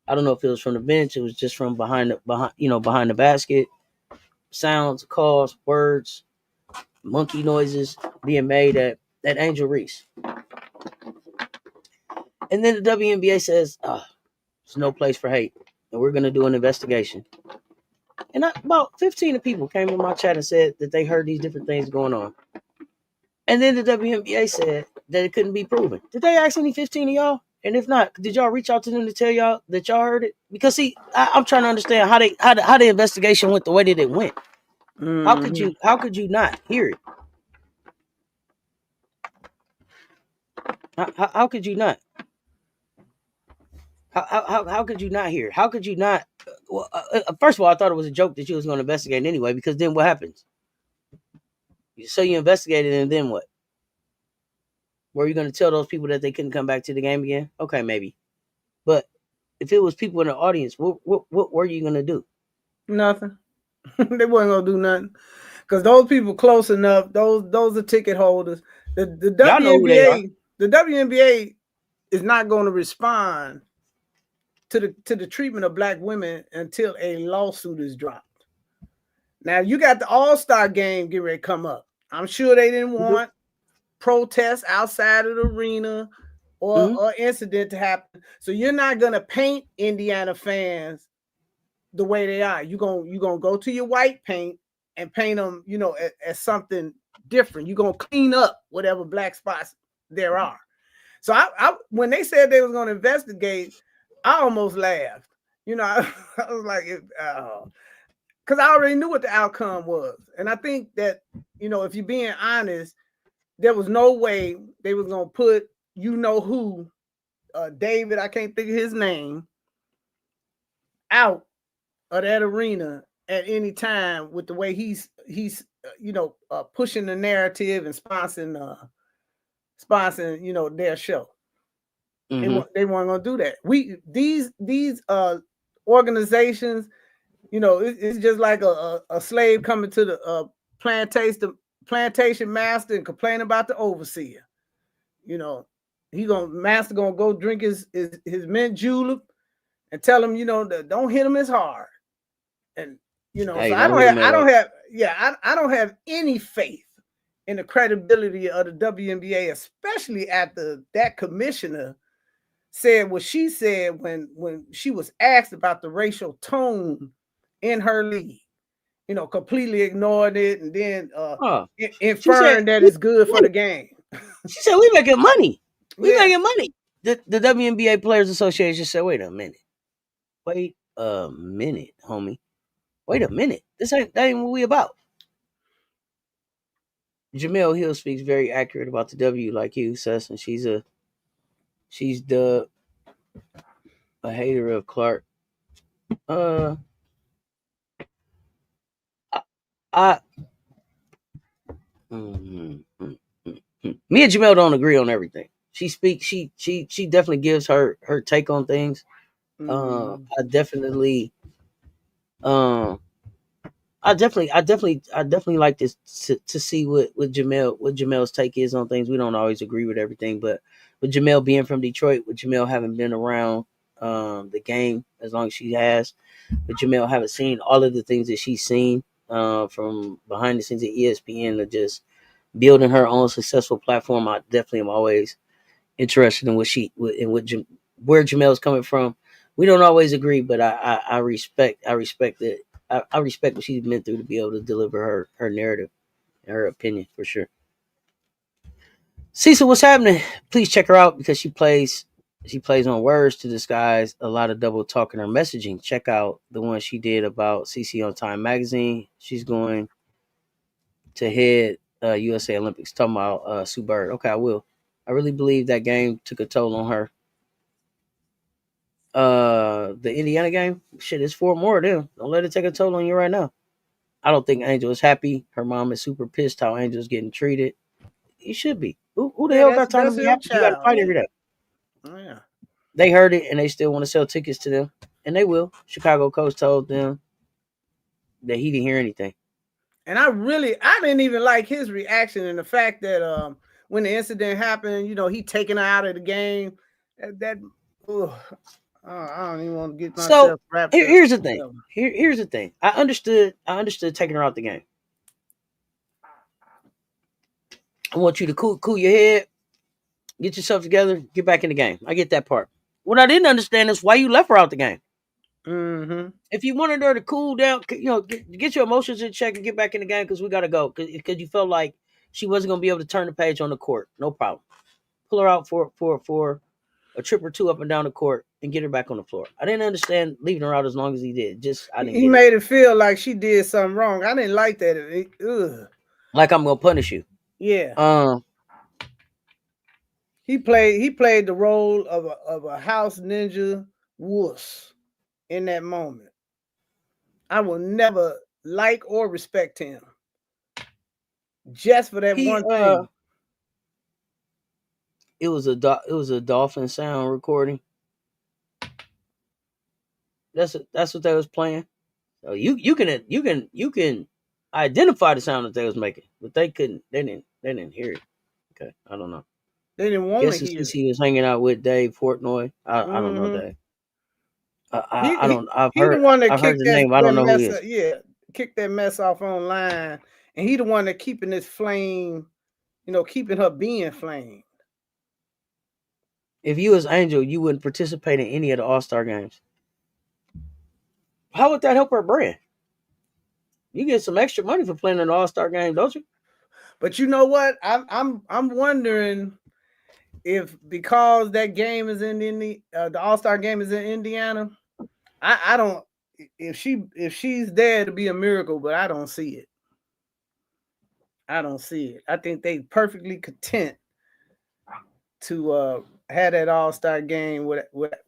I don't know if it was from the bench, it was just from behind the basket, sounds, calls, words, monkey noises being made at Angel Reese. And then the WNBA says, there's no place for hate, and we're going to do an investigation. And about 15 of people came in my chat and said that they heard these different things going on. And then the WNBA said that it couldn't be proven. Did they ask any 15 of y'all? And if not, did y'all reach out to them to tell y'all that y'all heard it? Because see, I'm trying to understand how the investigation went the way that it went. Mm-hmm. How could you not hear it? How could you not? How could you not hear? How could you not? First of all, I thought it was a joke that you was going to investigate anyway, because then what happens? So you investigated, and then what? Were you going to tell those people that they couldn't come back to the game again? Okay, maybe. But if it was people in the audience, what were you going to do? Nothing. They weren't going to do nothing. Because those people close enough, those are ticket holders. The WNBA, know who they are. The WNBA is not going to respond to the treatment of Black women until a lawsuit is dropped. Now you got the All-Star game getting ready to come up. I'm sure they didn't want protests outside of the arena or incident to happen. So you're not gonna paint Indiana fans the way they are. You're gonna go to your white paint and paint them, as something different. You're gonna clean up whatever black spots there are. So I when they said they was gonna investigate, I almost laughed. I was like, because I already knew what the outcome was. And I think that, if you're being honest, there was no way they was going to put, who, David, I can't think of his name, out of that arena at any time with the way he's pushing the narrative and sponsoring, their show. Mm-hmm. They weren't going to do that. These organizations, it's just like a slave coming to the plantation master and complaining about the overseer. Master gonna go drink his mint julep and tell him, don't hit him as hard. And so I don't have any faith in the credibility of the WNBA, especially after that commissioner said what she said when she was asked about the racial tone in her league. Completely ignored it, and then inferring that it's good for the game. She said, "We making money. We making money." The WNBA Players Association said, "Wait a minute, homie. Wait a minute. That ain't what we about." Jamel Hill speaks very accurate about the W, like you, Cess, and she's a hater of Clark. Uh, I, I mm, mm, me and Jamel don't agree on everything. She speaks. She definitely gives her take on things. I definitely um I definitely like this to see what Jamel's take is on things. We don't always agree with everything, but with Jamel being from Detroit, with Jamel having been around the game as long as she has, with Jamel having seen all of the things that she's seen from behind the scenes at ESPN to just building her own successful platform, I definitely am always interested in where Jamel's coming from. We don't always agree, but I respect it. I respect what she's been through to be able to deliver her narrative and her opinion for sure. Cecil, what's happening? Please check her out because she plays on words to disguise a lot of double talk in her messaging. Check out the one she did about CC on Time Magazine. She's going to head USA Olympics. Talking about Sue Bird. Okay, I will. I really believe that game took a toll on her. The Indiana game, shit, it's four more of them. Don't let it take a toll on you right now. I don't think Angel is happy. Her mom is super pissed how Angel's getting treated. He should be. Who the Yeah, hell got time to that's be your happy? You got to child. fight every day. Yeah. They heard it and they still want to sell tickets to them, and they will. Chicago coach told them that he didn't hear anything. And I didn't even like his reaction and the fact that when the incident happened, he taken her out of the game. I don't even want to get So myself wrapped up. here's the thing. Here's the thing. I understood. Taking her out the game. I want you to cool your head, get yourself together, get back in the game. I get that part. What I didn't understand is why you left her out the game. Mm-hmm. If you wanted her to cool down, get your emotions in check and get back in the game because we got to go. Because you felt like she wasn't going to be able to turn the page on the court. No problem. Pull her out for a trip or two up and down the court and get her back on the floor. I didn't understand leaving her out as long as he did. I didn't He get it. made it feel like she did something wrong. I didn't like that. Like I'm going to punish you. Yeah. Um, He played the role of a house ninja wuss in that moment. I will never like or respect him just for that one thing. It was a dolphin sound recording. That's what they was playing. So you can identify the sound that they was making, but they couldn't. They didn't hear it. Okay, I don't know. They didn't want to Guess hear it. CC was hanging out with Dave Portnoy. I don't know Mm-hmm. Dave. I don't. He the one that I've heard kicked the that name. I don't know who he mess is. up. Yeah, kicked that mess off online, and he the one that keeping this flame. Keeping her being flame. If you was Angel, you wouldn't participate in any of the All-Star games. How would that help her brand? You get some extra money for playing in the All-Star game, don't you? But you know what? I'm wondering if because that game is in the All-Star game is in Indiana. I don't. If she's there to be a miracle, but I don't see it. I don't see it. I think they perfectly content to have that All-Star game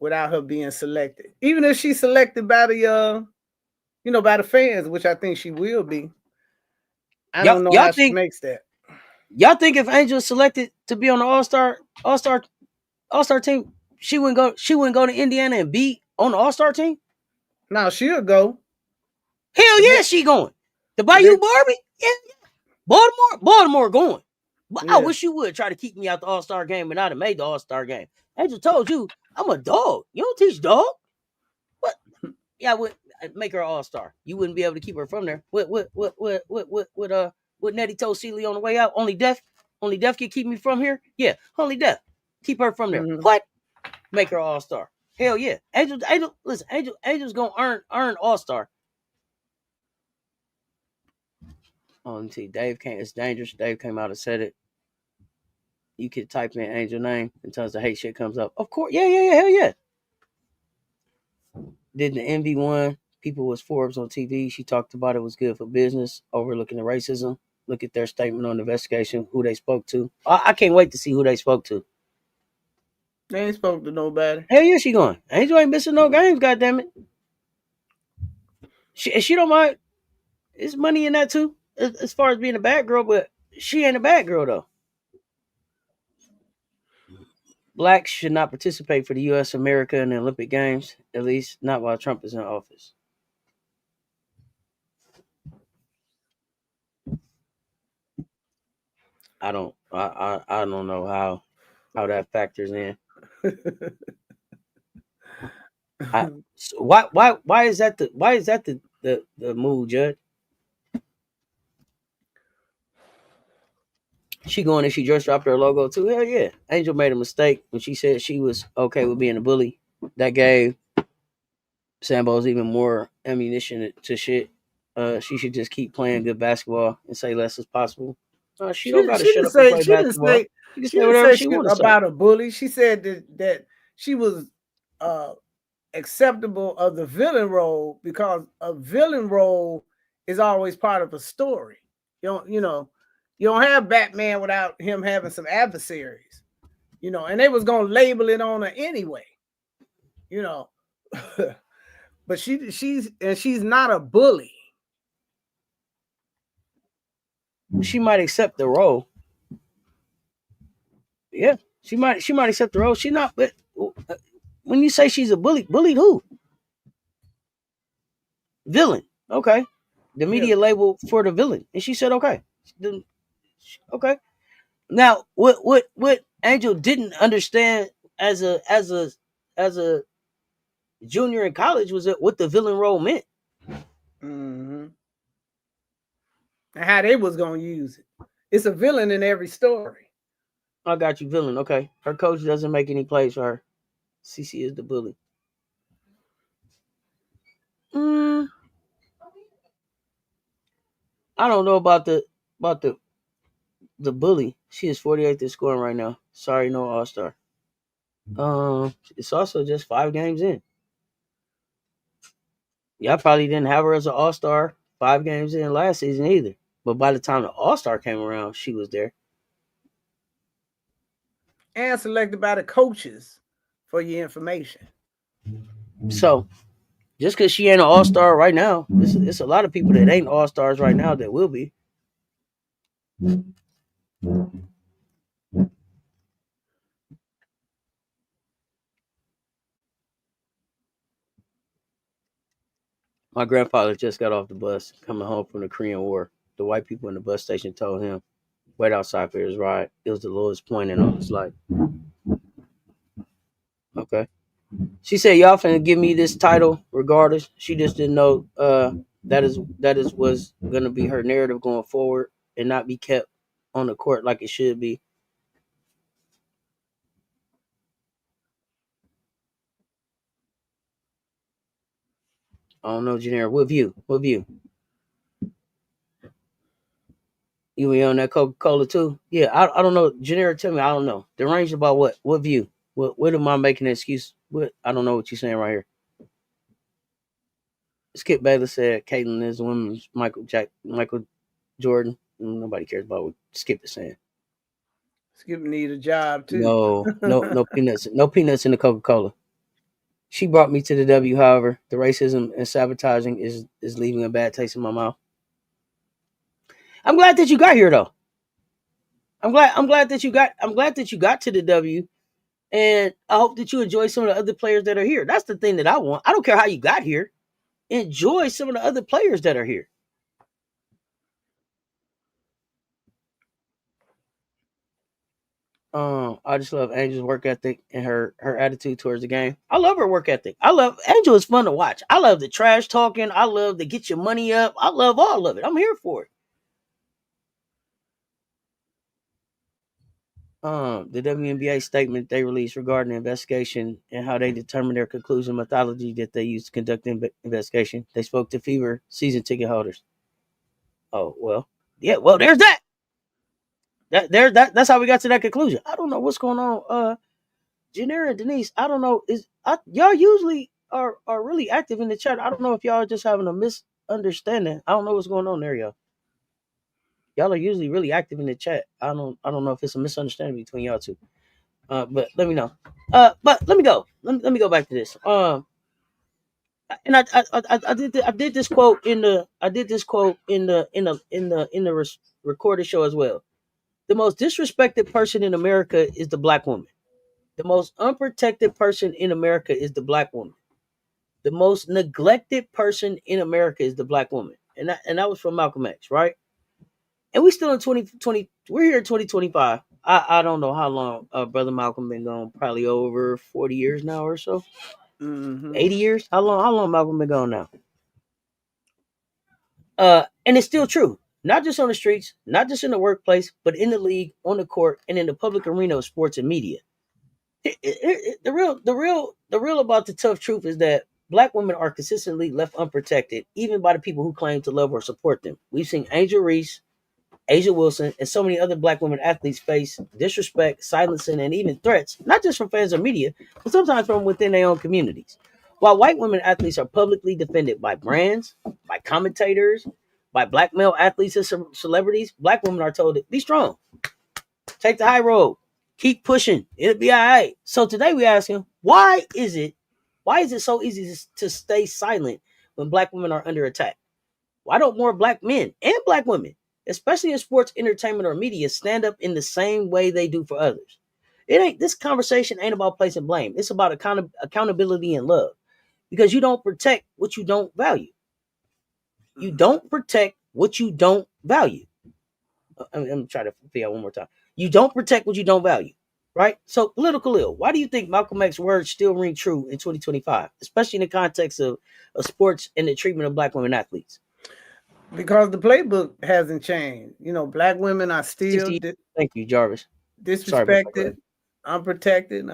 without her being selected. Even if she's selected by by the fans, which I think she will be. I don't know how she makes that. Y'all think if Angel is selected to be on the All-Star team, she wouldn't go to Indiana and be on the All-Star team? No, she'll go. Hell yeah, she going. The Bayou Barbie? Yeah. Baltimore going. But yeah. I wish you would try to keep me out the All-Star game and I'd have made the All-Star game. Angel told you, I'm a dog. You don't teach dog. What? Yeah, I would make her an All-Star. You wouldn't be able to keep her from there. What Nettie told Celie on the way out? Only death can keep me from here? Yeah, only death. Keep her from there. Mm-hmm. What? Make her All-Star. Hell yeah. Angel's gonna earn All-Star. Oh, let me see. Dave came. It's dangerous. Dave came out and said it. You could type in Angel name and tons of hate shit comes up. Of course. Yeah. Hell yeah. Did the MV1. People was Forbes on TV. She talked about it was good for business, overlooking the racism. look at their statement on the investigation, who they spoke to. I can't wait to see who they spoke to. They ain't spoke to nobody. Hell yeah, she going. Angel ain't missing no games, goddammit. She don't mind. There's money in that too, as far as being a bad girl, but she ain't a bad girl though. Blacks should not participate for the U.S., America, in the Olympic Games, at least not while Trump is in office. I don't know how that factors in. So why is that the move, Judge? She going and she just dropped her logo too. Hell yeah, Angel made a mistake when she said she was okay with being a bully. That gave Sambo's even more ammunition to shit. She should just keep playing good basketball and say less as possible. She don't got to shut up and play basketball. She can say whatever she wants to say about a bully. She said that she was acceptable of the villain role because a villain role is always part of a story. You don't have Batman without him having some adversaries. And they was gonna label it on her anyway. But she's not a bully. She might accept the role. Yeah, she might accept the role. She not, but when you say she's a bully, bullied who? Villain. Okay. The media label for the villain. And she said okay. Okay. Now, what Angel didn't understand as a junior in college was what the villain role meant. Mm-hmm. And how they was gonna use it. It's a villain in every story. I got you, villain. Okay. Her coach doesn't make any plays for her. CC is the bully. I don't know about the bully. She is 48th in scoring right now. Sorry, no All-Star. It's also just 5 games in. Y'all probably didn't have her as an All-Star 5 games in last season either. But by the time the All-Star came around, she was there. And selected by the coaches for your information. So, just because she ain't an All-Star right now, it's a lot of people that ain't All-Stars right now that will be. My grandfather just got off the bus coming home from the Korean War. The white people in the bus station told him, wait outside for his ride. It was the lowest point in all his life. Okay. She said, y'all finna give me this title regardless. She just didn't know that is was gonna be her narrative going forward and not be kept on the court like it should be. I don't know, Janera. What view? You be on that Coca-Cola too? Yeah, I don't know. Janera, tell me. I don't know. The range about what? What view? What am I making an excuse? What? I don't know what you're saying right here. Skip Bayless said Caitlyn is the women's Michael Jordan. Nobody cares about what Skip is saying. Skip need a job too. No peanuts. No peanuts in the Coca-Cola. She brought me to the W, however. The racism and sabotaging is leaving a bad taste in my mouth. I'm glad that you got here though. I'm glad that you got to the W. And I hope that you enjoy some of the other players that are here. That's the thing that I want. I don't care how you got here. Enjoy some of the other players that are here. I just love Angel's work ethic and her attitude towards the game. I love her work ethic. I love Angel is fun to watch. I love the trash talking. I love to get your money up. I love all of it. I'm here for it. The WNBA statement they released regarding the investigation and how they determined their conclusion methodology that they used to conduct the investigation. They spoke to Fever season ticket holders. Oh well, yeah. Well, there's that. That's how we got to that conclusion. I don't know what's going on. Janera and Denise, I don't know. Y'all usually are really active in the chat. I don't know if y'all are just having a misunderstanding. I don't know what's going on there, y'all. Y'all are usually really active in the chat. I don't know if it's a misunderstanding between y'all two. But let me know. But let me go. Let me go back to this. And I did this quote in the recorded show as well. The most disrespected person in America is the black woman. The most unprotected person in America is the black woman. The most neglected person in America is the black woman. And that was from Malcolm X, right? And we still in 2020. We're here in 2025. I don't know how long brother Malcolm been gone. Probably over 40 years now or so. 80 years. How long Malcolm been gone now? And it's still true. Not just on the streets, not just in the workplace, but in the league, on the court, and in the public arena of sports and media. The real about the tough truth is that black women are consistently left unprotected, even by the people who claim to love or support them. We've seen Angel Reese, Asia Wilson, and so many other black women athletes face disrespect, silencing, and even threats, not just from fans or media, but sometimes from within their own communities. While white women athletes are publicly defended by brands, by commentators, by black male athletes and celebrities, black women are told to be strong, take the high road, keep pushing, it'll be all right. So today we ask him, why is it so easy to stay silent when black women are under attack? Why don't more black men and black women, especially in sports, entertainment, or media, stand up in the same way they do for others? This conversation ain't about placing blame. It's about accountability and love. Because you don't protect what you don't value. You don't protect what you don't value. I'm trying to figure out one more time. You don't protect what you don't value. Right? So, Political Lil, why do you think Malcolm X's words still ring true in 2025, especially in the context of sports and the treatment of black women athletes? Because the playbook hasn't changed. Black women are still thank you, Jarvis. Disrespected, unprotected,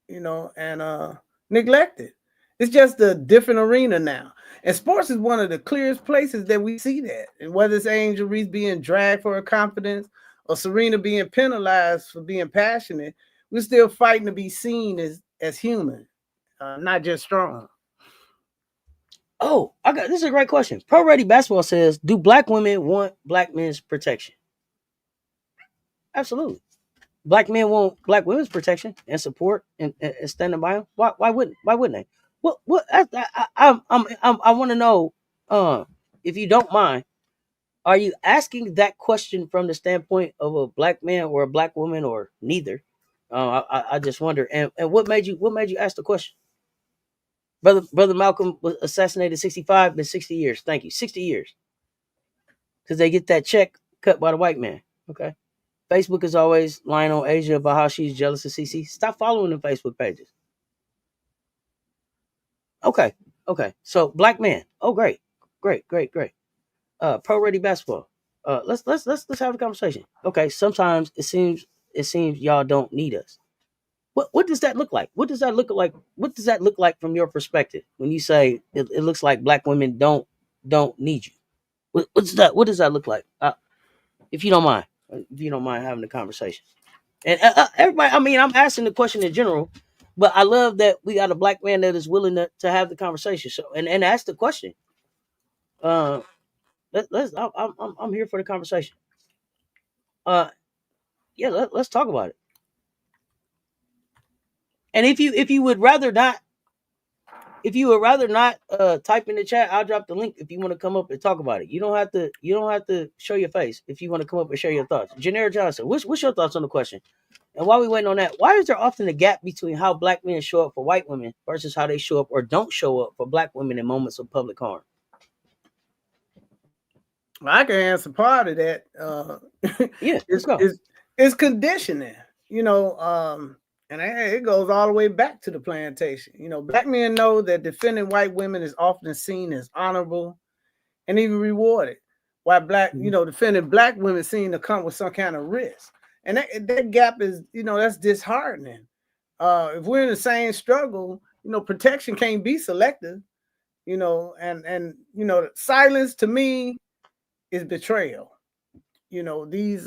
and neglected. It's just a different arena now. And sports is one of the clearest places that we see that. And whether it's Angel Reese being dragged for her confidence or Serena being penalized for being passionate, we're still fighting to be seen as human, not just strong. Oh, this is a great question. Pro Ready Basketball says, do black women want black men's protection? Absolutely. Black men want black women's protection and support and standing by them. Why wouldn't they? What I want to know, if you don't mind, are you asking that question from the standpoint of a black man or a black woman or neither? I just wonder. And what made you ask the question? Brother Malcolm was assassinated 65, been 60 years. Thank you. 60 years. Because they get that check cut by the white man. Okay. Facebook is always lying on Asia about how she's jealous of CC. Stop following them Facebook pages. Okay. So black man. Oh, great. Pro Ready Basketball. Let's have a conversation. Okay. Sometimes it seems y'all don't need us. What does that look like? What does that look like? What does that look like from your perspective when you say it looks like black women don't need you? What does that look like? If you don't mind having the conversation. And everybody, I mean, I'm asking the question in general, but I love that we got a black man that is willing to have the conversation. So and ask the question. I'm here for the conversation. Yeah, let's talk about it. And if you would rather not type in the chat, I'll drop the link if you want to come up and talk about it. You don't have to show your face if you want to come up and share your thoughts. Janera Johnson, what's your thoughts on the question? And while we waiting on that, why is there often a gap between how black men show up for white women versus how they show up or don't show up for black women in moments of public harm? Well, I can answer part of that. Yeah, let's go. It's conditioning, and it goes all the way back to the plantation. Black men know that defending white women is often seen as honorable and even rewarded, while defending black women seen to come with some kind of risk. And that gap is, that's disheartening. If we're in the same struggle, protection can't be selective, and silence to me is betrayal. These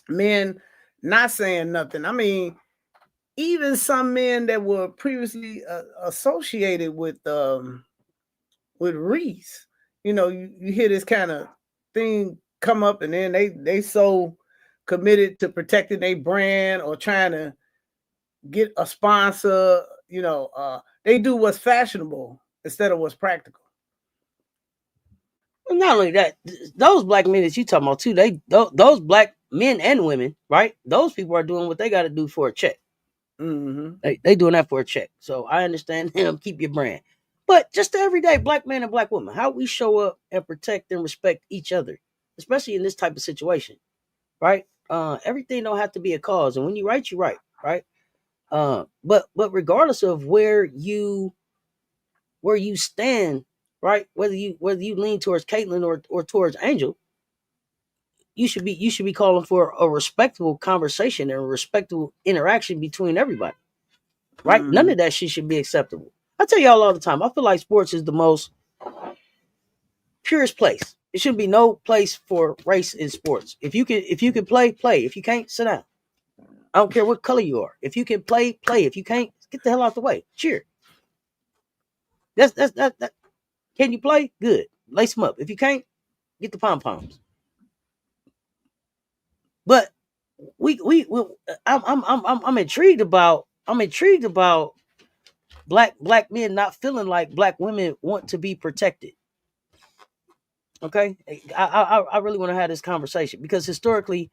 men not saying nothing. I mean, even some men that were previously associated with Reese, you hear this kind of thing come up and then they so committed to protecting their brand or trying to get a sponsor, they do what's fashionable instead of what's practical. Not only that, those black men that you talking about too, those black men and women, right? Those people are doing what they got to do for a check. Mm-hmm. They doing that for a check. So I understand him. Keep your brand, but just the everyday black man and black woman, how we show up and protect and respect each other, especially in this type of situation, right? Everything don't have to be a cause, and when you right, you right, right? But regardless of where you stand, right? Whether you lean towards Caitlyn or towards Angel, you should be calling for a respectable conversation and a respectable interaction between everybody, right? Mm-hmm. None of that shit should be acceptable. I tell y'all all the time, I feel like sports is the most purest place. There should be no place for race in sports. If you can play, play. If you can't, sit down. I don't care what color you are. If you can play, play. If you can't, get the hell out the way. Cheer. That's that. Can you play? Good. Lace them up. If you can't, get the pom poms. But I'm intrigued about black men not feeling like black women want to be protected. Okay, I really want to have this conversation because historically,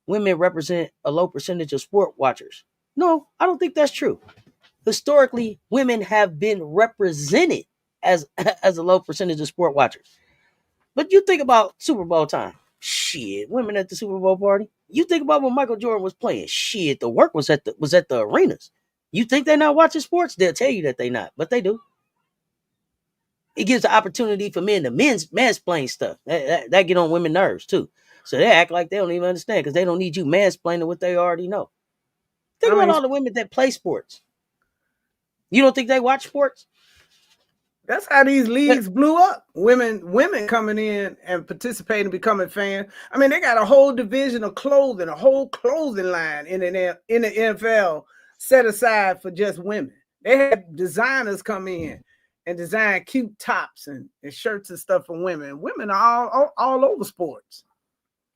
women represent a low percentage of sport watchers. No, I don't think that's true. Historically, women have been represented as as a low percentage of sport watchers. But you think about Super Bowl time. Shit, women at the Super Bowl party. You think about when Michael Jordan was playing. Shit, the work was at the arenas. You think they're not watching sports? They'll tell you that they not, but they do. It gives the opportunity for men to mansplain stuff. That get on women's nerves too. So they act like they don't even understand because they don't need you mansplaining what they already know. Think about all the women that play sports. You don't think they watch sports? That's how these leagues blew up. Women coming in and participating, becoming fans. I mean, they got a whole division of clothing, a whole clothing line in the NFL set aside for just women. They had designers come in and design cute tops and shirts and stuff for women. Women are all over sports.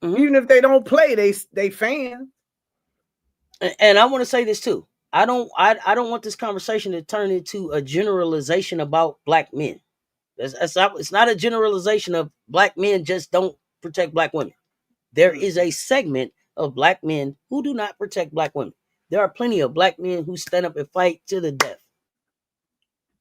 Mm-hmm. Even if they don't play, they fans. And I want to say this too. I don't want this conversation to turn into a generalization about black men. It's not a generalization of black men just don't protect black women. There is a segment of black men who do not protect black women. There are plenty of black men who stand up and fight to the death.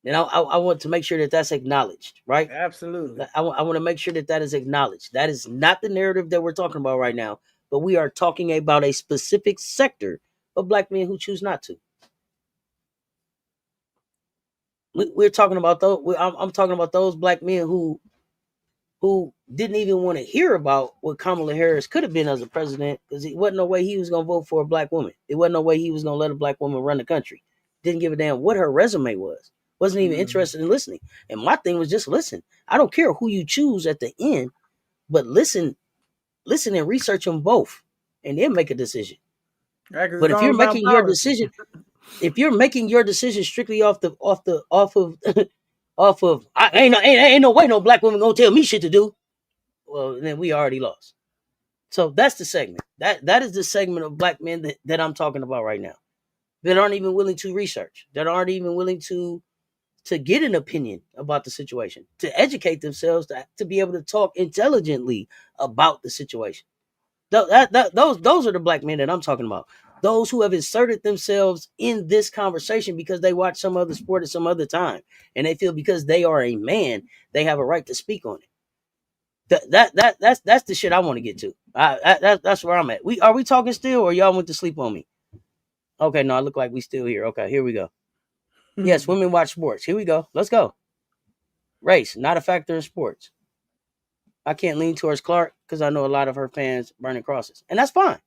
And I want to make sure that that's acknowledged, right? Absolutely. I want to make sure that is acknowledged. That is not the narrative that we're talking about right now, but we are talking about a specific sector of black men who choose not to. We're talking about those. I'm talking about those black men who didn't even want to hear about what Kamala Harris could have been as a president because it wasn't no way he was going to vote for a black woman. It wasn't no way he was going to let a black woman run the country. Didn't give a damn what her resume was. Wasn't even interested in listening. And my thing was just listen. I don't care who you choose at the end, but listen and research them both, and then make a decision. But if you're making your decision, strictly off of ain't no way no black woman gonna tell me shit to do, well then we already lost. So that's the segment. That is the segment of black men that I'm talking about right now. That aren't even willing to research. That aren't even willing to get an opinion about the situation, to educate themselves, to be able to talk intelligently about the situation. Those are the black men that I'm talking about. Those who have inserted themselves in this conversation because they watch some other sport at some other time, and they feel because they are a man, they have a right to speak on it. That's the shit I want to get to. That's where I'm at. Are we talking still, or y'all went to sleep on me? Okay, no, I look like we still here. Okay, here we go. Yes, women watch sports. Here we go. Let's go. Race, not a factor in sports. I can't lean towards Clark because I know a lot of her fans burning crosses, and that's fine.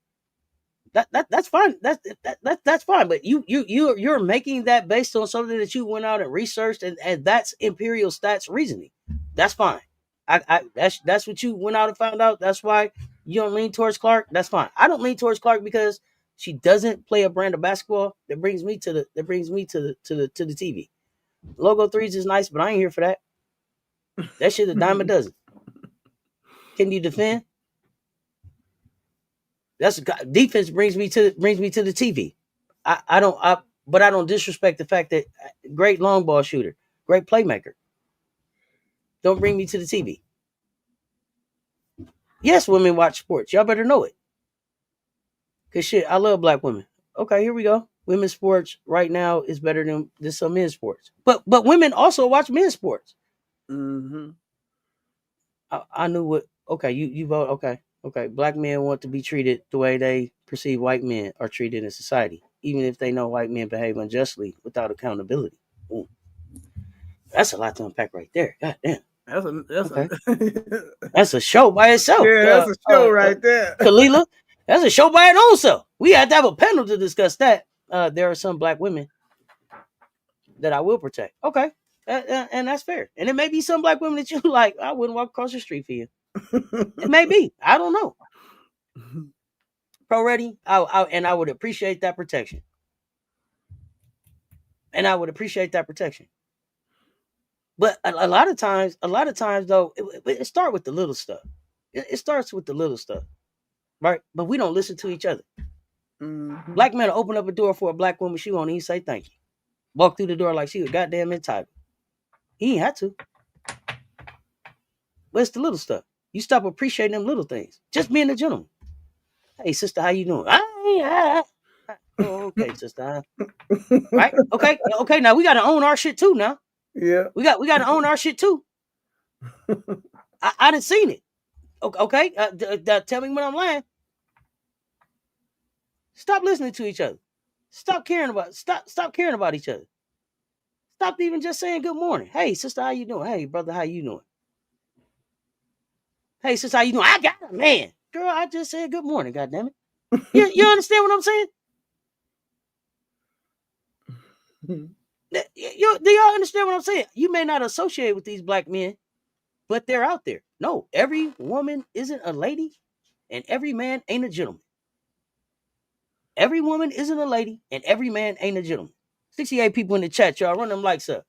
That's fine. That's fine. But you're making that based on something that you went out and researched, and that's Imperial Stats reasoning. That's fine. That's what you went out and found out. That's why you don't lean towards Clark. That's fine. I don't lean towards Clark because she doesn't play a brand of basketball that brings me to the TV. Logo threes is nice, but I ain't here for that. That shit a dime a dozen. Can you defend? That's defense brings me to the TV. But I don't disrespect the fact that great long ball shooter, great playmaker. Don't bring me to the TV. Yes, women watch sports. Y'all better know it. Cause shit, I love black women. Okay, here we go. Women's sports right now is better than some men's sports. But women also watch men's sports. Mm-hmm. I knew what. Okay, you vote. Okay. Black men want to be treated the way they perceive white men are treated in society, even if they know white men behave unjustly without accountability. Ooh. That's a lot to unpack right there. God damn. That's a show by itself. Yeah, that's a show right there. Kalila, that's a show by its own self. We had to have a panel to discuss that. There are some black women that I will protect. Okay. And that's fair. And it may be some black women that you like, I wouldn't walk across the street for you. It may be. I don't know. Pro ready, I would appreciate that protection. But a lot of times though, it starts with the little stuff. It starts with the little stuff, right? But we don't listen to each other. Mm-hmm. Black men open up a door for a black woman, she won't even say thank you. Walk through the door like she was goddamn entitled. He ain't had to. But it's the little stuff. You stop appreciating them little things. Just being a gentleman. Hey, sister, how you doing? Oh, okay, sister. Right? Okay. Now we got to own our shit too. Now, yeah, we got to own our shit too. I didn't seen it. Okay, tell me when I'm lying. Stop listening to each other. Stop caring about each other. Stop even just saying good morning. Hey, sister, how you doing? Hey, brother, how you doing? Hey, sister, how you doing? I got it, man. Girl, I just said good morning, goddammit. You understand what I'm saying? Do y'all understand what I'm saying? You may not associate with these black men, but they're out there. No, every woman isn't a lady, and every man ain't a gentleman. Every woman isn't a lady, and every man ain't a gentleman. 68 people in the chat, y'all. Run them likes up.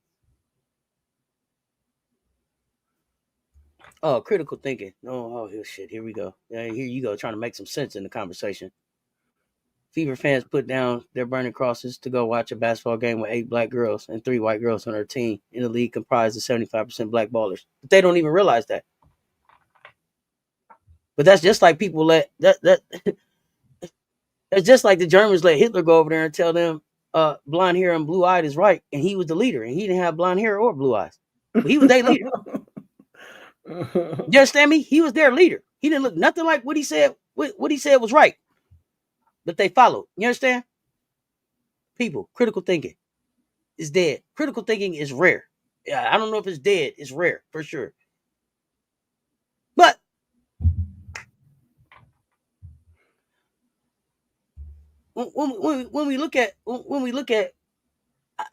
Oh, critical thinking. Oh, shit. Here we go. Here you go, trying to make some sense in the conversation. Fever fans put down their burning crosses to go watch a basketball game with 8 black girls and 3 white girls on their team in a league comprised of 75% black ballers. But they don't even realize that. But that's just like people let that's just like the Germans let Hitler go over there and tell them blonde hair and blue eyed is right, and he was the leader, and he didn't have blonde hair or blue eyes. But he was their leader. You understand me? He was their leader. He didn't look nothing like what he said. What he said was right. But they followed. You understand? People, critical thinking is dead. Critical thinking is rare. Yeah, I don't know if it's dead. It's rare for sure. But when we look at,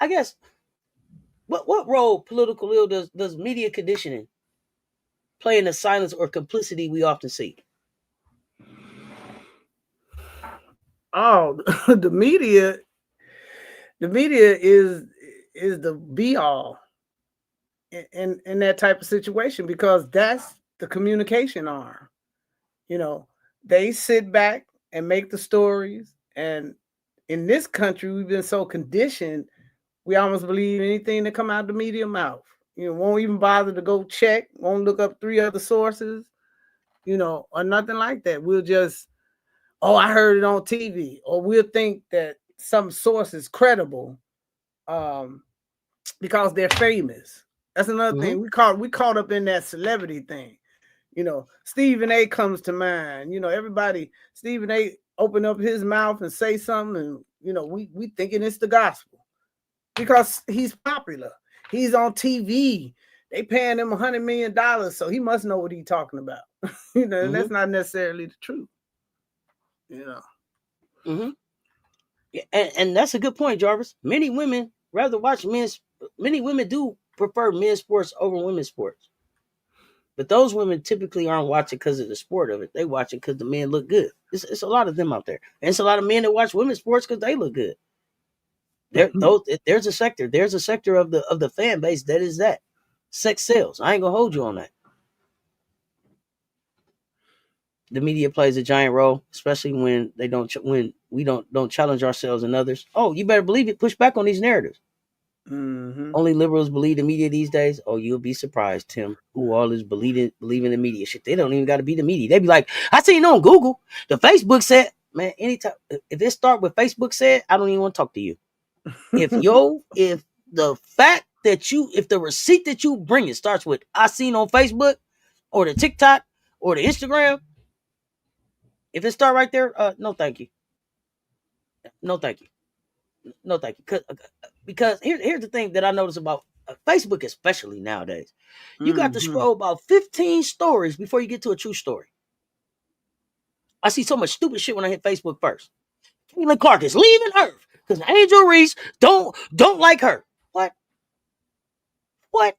I guess, what role Political Lil does media conditioning play in the silence or complicity we often see? Oh, the media is the be all in that type of situation, because that's the communication arm. You know, they sit back and make the stories, and in this country we've been so conditioned, we almost believe anything that come out of the media mouth. You know, won't even bother to go check, won't look up 3 other sources, you know, or nothing like that. We'll just, oh, I heard it on TV, or we'll think that some source is credible because they're famous. That's another thing. We caught up in that celebrity thing. You know, Stephen A comes to mind. You know, everybody, Stephen A open up his mouth and say something, and you know, we thinking it's the gospel because he's popular. He's on TV. They paying him $100 million, so he must know what he's talking about. You know, and that's not necessarily the truth. You know. Yeah, and that's a good point, Jarvis. Many women rather watch many women do prefer men's sports over women's sports. But those women typically aren't watching because of the sport of it. They watch it because the men look good. It's a lot of them out there. And it's a lot of men that watch women's sports because they look good. There's a sector. There's a sector of the fan base that is that. Sex sells. I ain't gonna hold you on that. The media plays a giant role, especially when when we don't challenge ourselves and others. Oh, you better believe it. Push back on these narratives. Mm-hmm. Only liberals believe the media these days. Oh, you'll be surprised, Tim. Who all is believing the media shit? They don't even got to be the media. They be like, I seen on Google. The Facebook said, man. Anytime if it start with Facebook said, I don't even want to talk to you. If the fact that if the receipt that you bring it starts with I seen on Facebook or the TikTok or the Instagram, if it start right there, no thank you, no thank you, no thank you. Because here's the thing that I notice about Facebook, especially nowadays, you got to scroll about 15 stories before you get to a true story. I see so much stupid shit when I hit Facebook first. Caitlin Clark is leaving Earth because Angel Reese don't like her. What?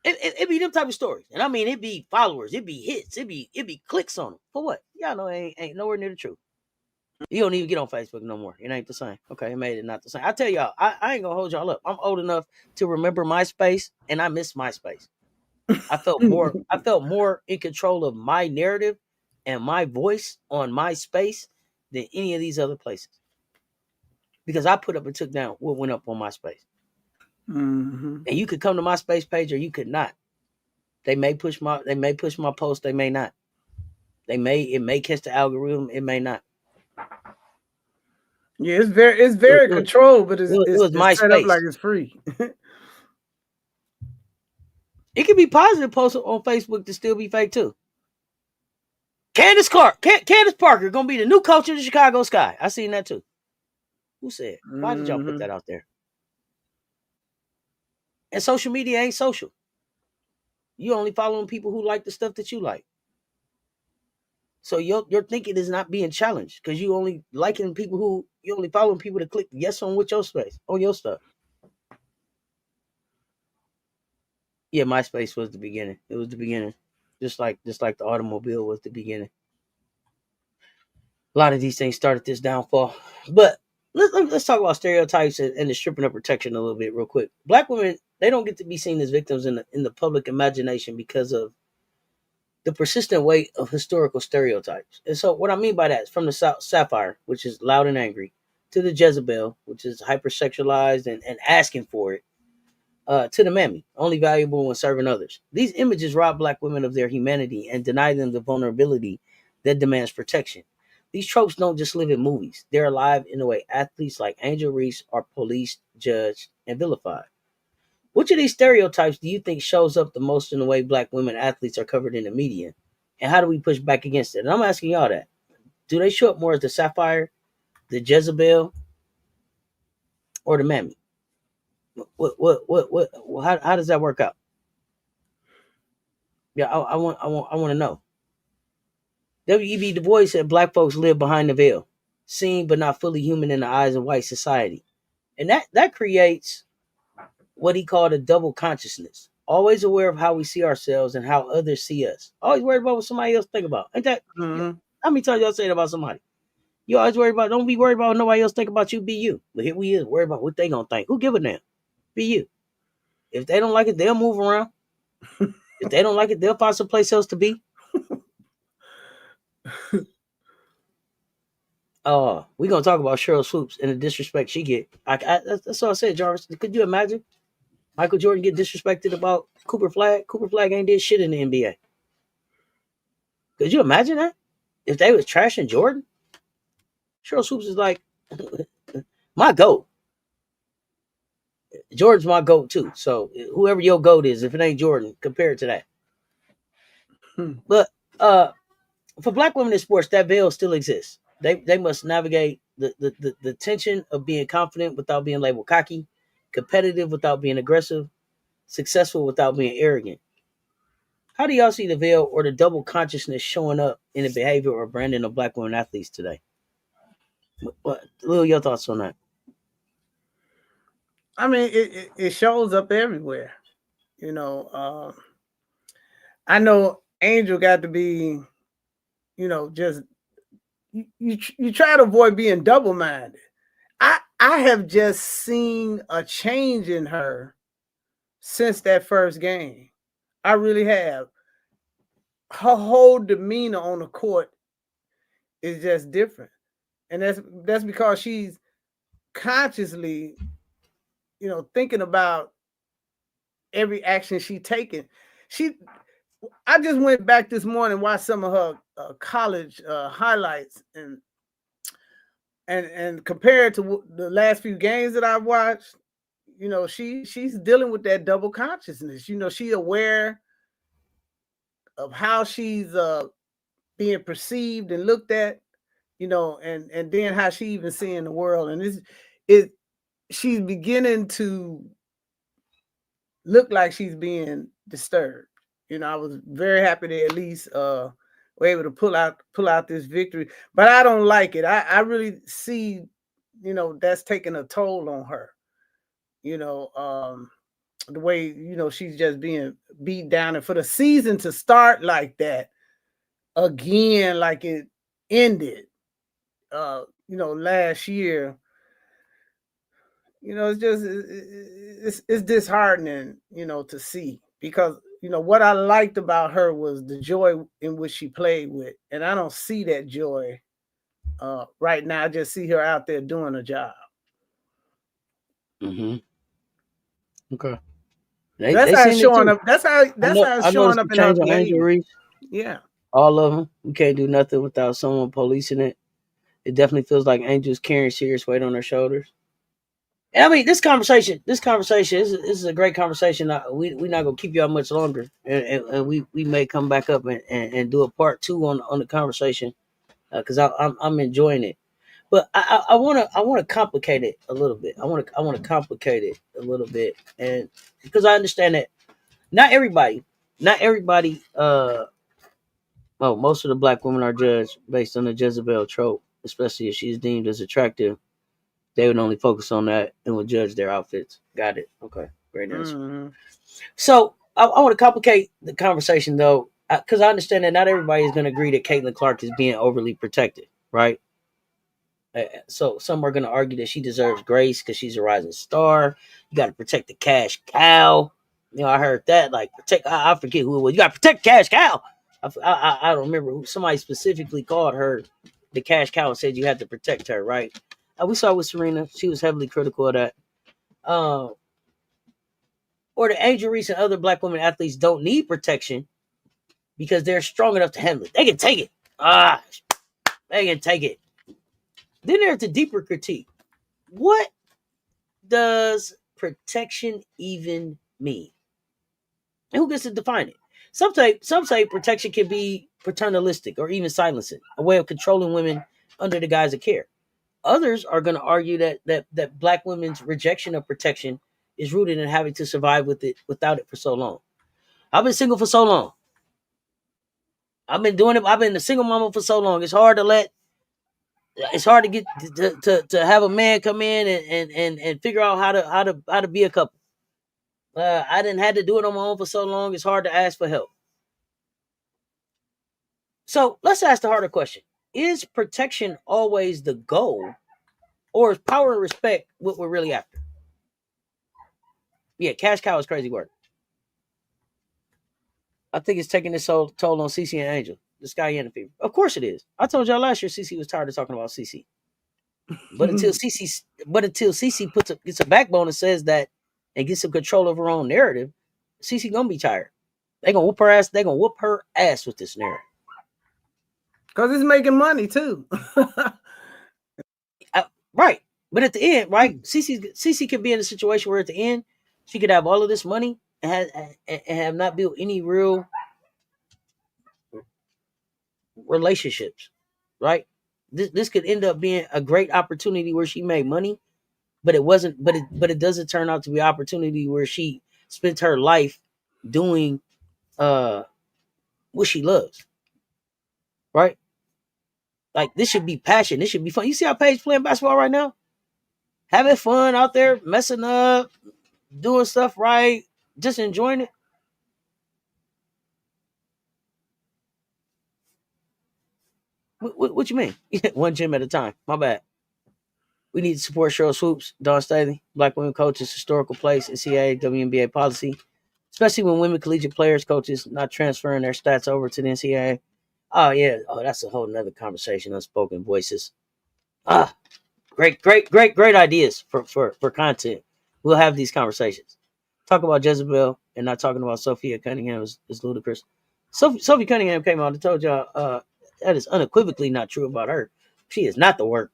It be them type of stories, and I mean it be followers, it be hits, it be clicks on them. For what? Y'all know it ain't nowhere near the truth. You don't even get on Facebook no more. It ain't the same. Okay, it made it not the same. I tell y'all, I ain't gonna hold y'all up. I'm old enough to remember MySpace, and I miss MySpace. I felt more in control of my narrative and my voice on MySpace than any of these other places. Because I put up and took down what went up on MySpace. Mm-hmm. And you could come to my space page or you could not. They may push my post, they may not. It may catch the algorithm, it may not. Yeah, it's very controlled, but it was it's set up MySpace. like it's free. It can be positive posts on Facebook to still be fake too. Candace Parker gonna be the new coach of the Chicago Sky. I seen that too. Who said? Why did y'all put that out there? And social media ain't social. You only following people who like the stuff that you like. So your thinking is not being challenged because you only following people to click yes on with your space on your stuff. Yeah, MySpace was the beginning. It was the beginning, just like the automobile was the beginning. A lot of these things started this downfall, but let's talk about stereotypes and the stripping of protection a little bit real quick. Black women, they don't get to be seen as victims in the public imagination because of the persistent weight of historical stereotypes. And so what I mean by that is from the Sapphire, which is loud and angry, to the Jezebel, which is hypersexualized and asking for it, to the mammy, only valuable when serving others. These images rob Black women of their humanity and deny them the vulnerability that demands protection. These tropes don't just live in movies. They're alive in the way athletes like Angel Reese are policed, judged, and vilified. Which of these stereotypes do you think shows up the most in the way Black women athletes are covered in the media? And how do we push back against it? And I'm asking y'all that. Do they show up more as the Sapphire, the Jezebel, or the Mammy? How does that work out? Yeah, I want to know. W.E.B. Du Bois said Black folks live behind the veil, seen but not fully human in the eyes of white society. And that creates what he called a double consciousness. Always aware of how we see ourselves and how others see us. Always worried about what somebody else think about. Ain't that? Mm-hmm. How many times y'all say it about somebody? You always worry about. Don't be worried about what nobody else think about you. Be you. But here we is worried about what they gonna think. Who give a damn? Be you. If they don't like it, they'll move around. If they don't like it, they'll find someplace else to be. We gonna talk about Cheryl Swoops and the disrespect she get. That's all I said, Jarvis. Could you imagine Michael Jordan get disrespected about Cooper Flag? Cooper Flag ain't did shit in the NBA. Could you imagine that? If they was trashing Jordan? Cheryl Swoops is like, my GOAT. Jordan's my GOAT too. So whoever your GOAT is, if it ain't Jordan, compare it to that. But for Black women in sports, that veil still exists. They must navigate the tension of being confident without being labeled cocky, competitive without being aggressive, successful without being arrogant. How do y'all see the veil or the double consciousness showing up in the behavior or branding of Black women athletes today? What Lil, your thoughts on that? I mean, it shows up everywhere. You know, I know Angel got to be, just you try to avoid being double minded. I have just seen a change in her since that first game. I really have. her whole demeanor on the court is just different. And that's because she's consciously, thinking about every action she taking. I just went back this morning and watched some of her college highlights, and compared to the last few games that I've watched, she's dealing with that double consciousness. She's aware of how she's being perceived and looked at, and then how she even seeing the world. And she's beginning to look like she's being disturbed. I was very happy they at least were able to pull out this victory, but I don't like it. I really see, that's taking a toll on her. The way she's just being beat down, and for the season to start like that again, like it ended, last year. It's disheartening, to see, because what I liked about her was the joy in which she played with, and I don't see that joy right now. I just see her out there doing a job. Mm-hmm. Okay. That's how it's showing up. That's how it's showing up in her on Angel Reese. Yeah. All of them. We can't do nothing without someone policing it. It definitely feels like Angel's carrying serious weight on her shoulders. And I mean, this conversation is a great conversation. We're not gonna keep y'all much longer, and we may come back up and do a part 2 on the conversation, because I'm enjoying it. But I wanna complicate it a little bit. I wanna complicate it a little bit, and because I understand that not everybody, well, most of the black women are judged based on the Jezebel trope, especially if she's deemed as attractive. They would only focus on that and would judge their outfits. Got it. Okay. Great answer. Mm-hmm. So I want to complicate the conversation, though, because I understand that not everybody is going to agree that Caitlin Clark is being overly protected, right? So some are going to argue that she deserves grace because she's a rising star. You got to protect the cash cow. I heard that, like, protect. I forget who it was. You got to protect cash cow. I don't remember who. Somebody specifically called her the cash cow and said you had to protect her, right? We saw with Serena. She was heavily critical of that. Or the Angel Reese and other black women athletes don't need protection because they're strong enough to handle it. They can take it. They can take it. Then there's the deeper critique. What does protection even mean? And who gets to define it? Some say protection can be paternalistic or even silencing, a way of controlling women under the guise of care. Others are going to argue that black women's rejection of protection is rooted in having to survive without it for so long. I've been single for so long. I've been doing it. I've been a single mama for so long. It's hard to get to have a man come in and figure out how to be a couple. I didn't had to do it on my own for so long. It's hard to ask for help. So let's ask the harder question: is protection always the goal, or is power and respect what we're really after? Yeah, cash cow is crazy word. I think it's taking this toll on CC and Angel. This guy in the fever. Of course it is. I told y'all last year CC was tired of talking about CC. But until CC gets a backbone and says that and gets some control of her own narrative, CC gonna be tired. They gonna whoop her ass. They gonna whoop her ass with this narrative. Cause it's making money too. Right. But at the end, right, CC could be in a situation where at the end she could have all of this money and have not built any real relationships, right? This could end up being a great opportunity where she made money, but it wasn't. But it doesn't turn out to be an opportunity where she spent her life doing what she loves, right? Like, this should be passion. This should be fun. You see how Paige playing basketball right now, having fun out there, messing up, doing stuff right, just enjoying it. What you mean? One gym at a time. My bad. We need to support Cheryl Swoops, Dawn Staley, Black Women Coaches, Historical Place, NCAA, WNBA policy. especially when women collegiate players, coaches not transferring their stats over to the NCAA. Oh yeah, that's a whole nother conversation. Unspoken voices. Ah, great ideas for content. We'll have these conversations. Talk about Jezebel and not talking about Sophia Cunningham is ludicrous. Sophie Cunningham came out and told y'all that is unequivocally not true about her. She is not the work.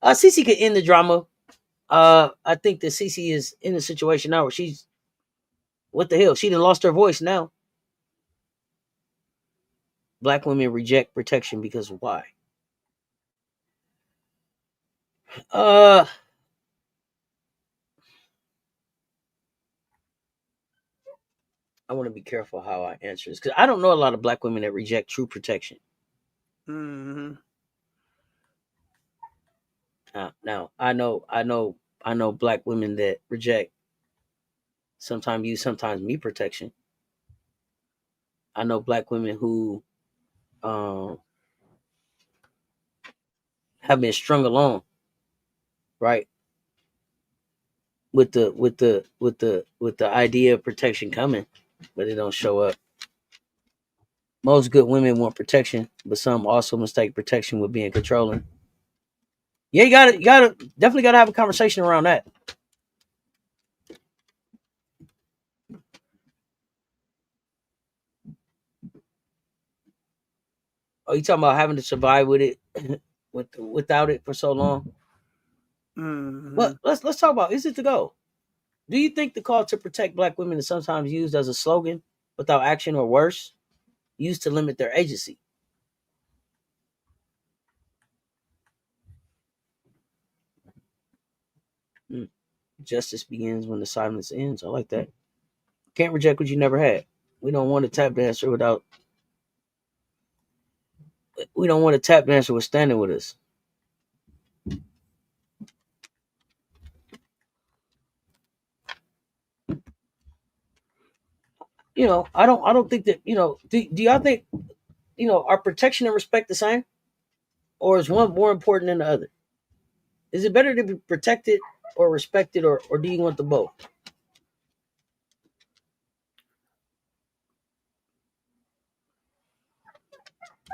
Cece could end the drama. I think that Cece is in a situation now where she's what the hell? She done lost her voice now. Black women reject protection because why? Uh, I want to be careful how I answer this because I don't know a lot of black women that reject true protection. Mm-hmm. Now I know black women that reject sometimes you, sometimes me protection. I know black women who um, have been strung along, right, with the idea of protection coming, but it don't show up. Most good women want protection, but some also mistake protection with being controlling. Yeah, you gotta definitely gotta have a conversation around that. Oh, you talking about having to survive with it, without it for so long? Mm-hmm. Well, let's talk about, is it the goal? Do you think the call to protect black women is sometimes used as a slogan without action, or worse, used to limit their agency? Hmm. Justice begins when the silence ends. I like that. Can't reject what you never had. We don't want a tap dancer without. We don't want a tap dancer with standing with us. I don't think that. Do y'all think are protection and respect the same, or is one more important than the other? Is it better to be protected or respected, or do you want the both?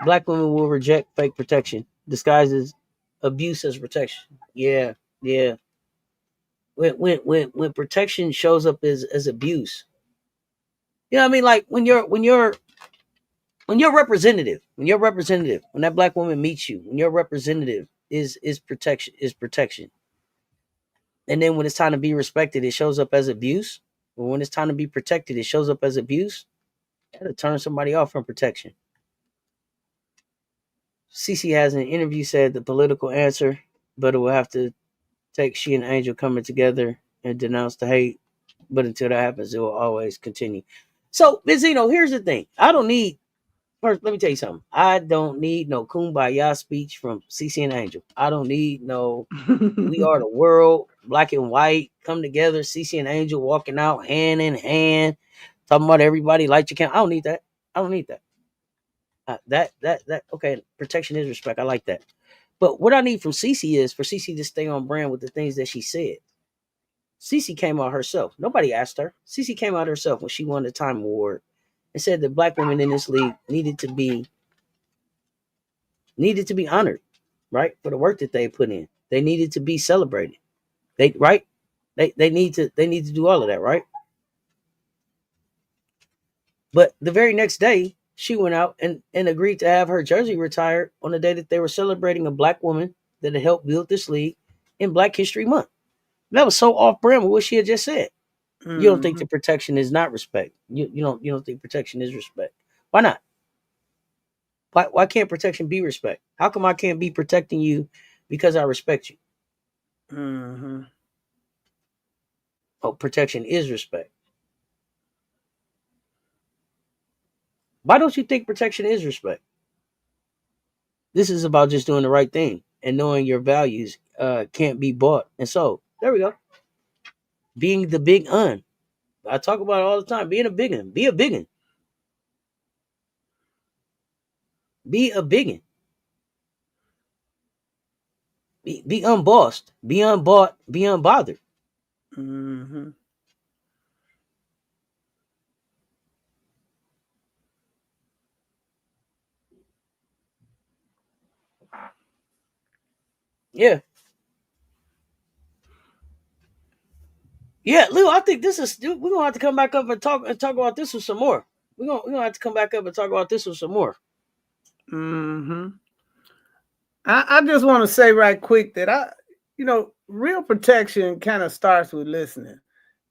Black women will reject fake protection, disguises abuse as protection. Yeah, yeah. When protection shows up as abuse, you know what I mean? Like when your representative, when that black woman meets you, when your representative is protection, and then when it's time to be respected, it shows up as abuse. But when it's time to be protected, it shows up as abuse. That'll turn somebody off from protection. Cece has in an interview said the political answer, but it will have to take she and Angel coming together and denounce the hate. But until that happens, it will always continue. So, Benzino, here's the thing. I don't need, first, let me tell you something. I don't need no kumbaya speech from Cece and Angel. I don't need no we are the world, black and white, come together, Cece and Angel walking out hand in hand, talking about everybody light your camera. I don't need that. I don't need that. That okay, protection is respect. I like that. But what I need from Cece is for Cece to stay on brand with the things that she said. Cece came out herself. Nobody asked her. Cece came out herself when she won the Time Award and said that black women in this league needed to be honored, right? For the work that they put in. They needed to be celebrated. They right? They need to do all of that, right? But the very next day, she went out and agreed to have her jersey retired on the day that they were celebrating a black woman that had helped build this league in Black History Month. That was so off brand with what she had just said. You don't think Mm-hmm. the protection is not respect? You don't think protection is respect? Why not? Why can't protection be respect? How come I can't be protecting you because I respect you? Mm-hmm. Oh, protection is respect. Why don't you think protection is respect? This is about just doing the right thing and knowing your values can't be bought. And so there we go. Being the big un. I talk about it all the time. Being a big un. Be a big un. Be a big un. Be unbossed. Be unbought. Be unbothered. Mm-hmm. Yeah. Yeah, Lou, I think this is we're gonna have to come back up and talk about this with some more. We're gonna have to come back up and talk about this with some more. Mm-hmm. I just want to say right quick that real protection kind of starts with listening.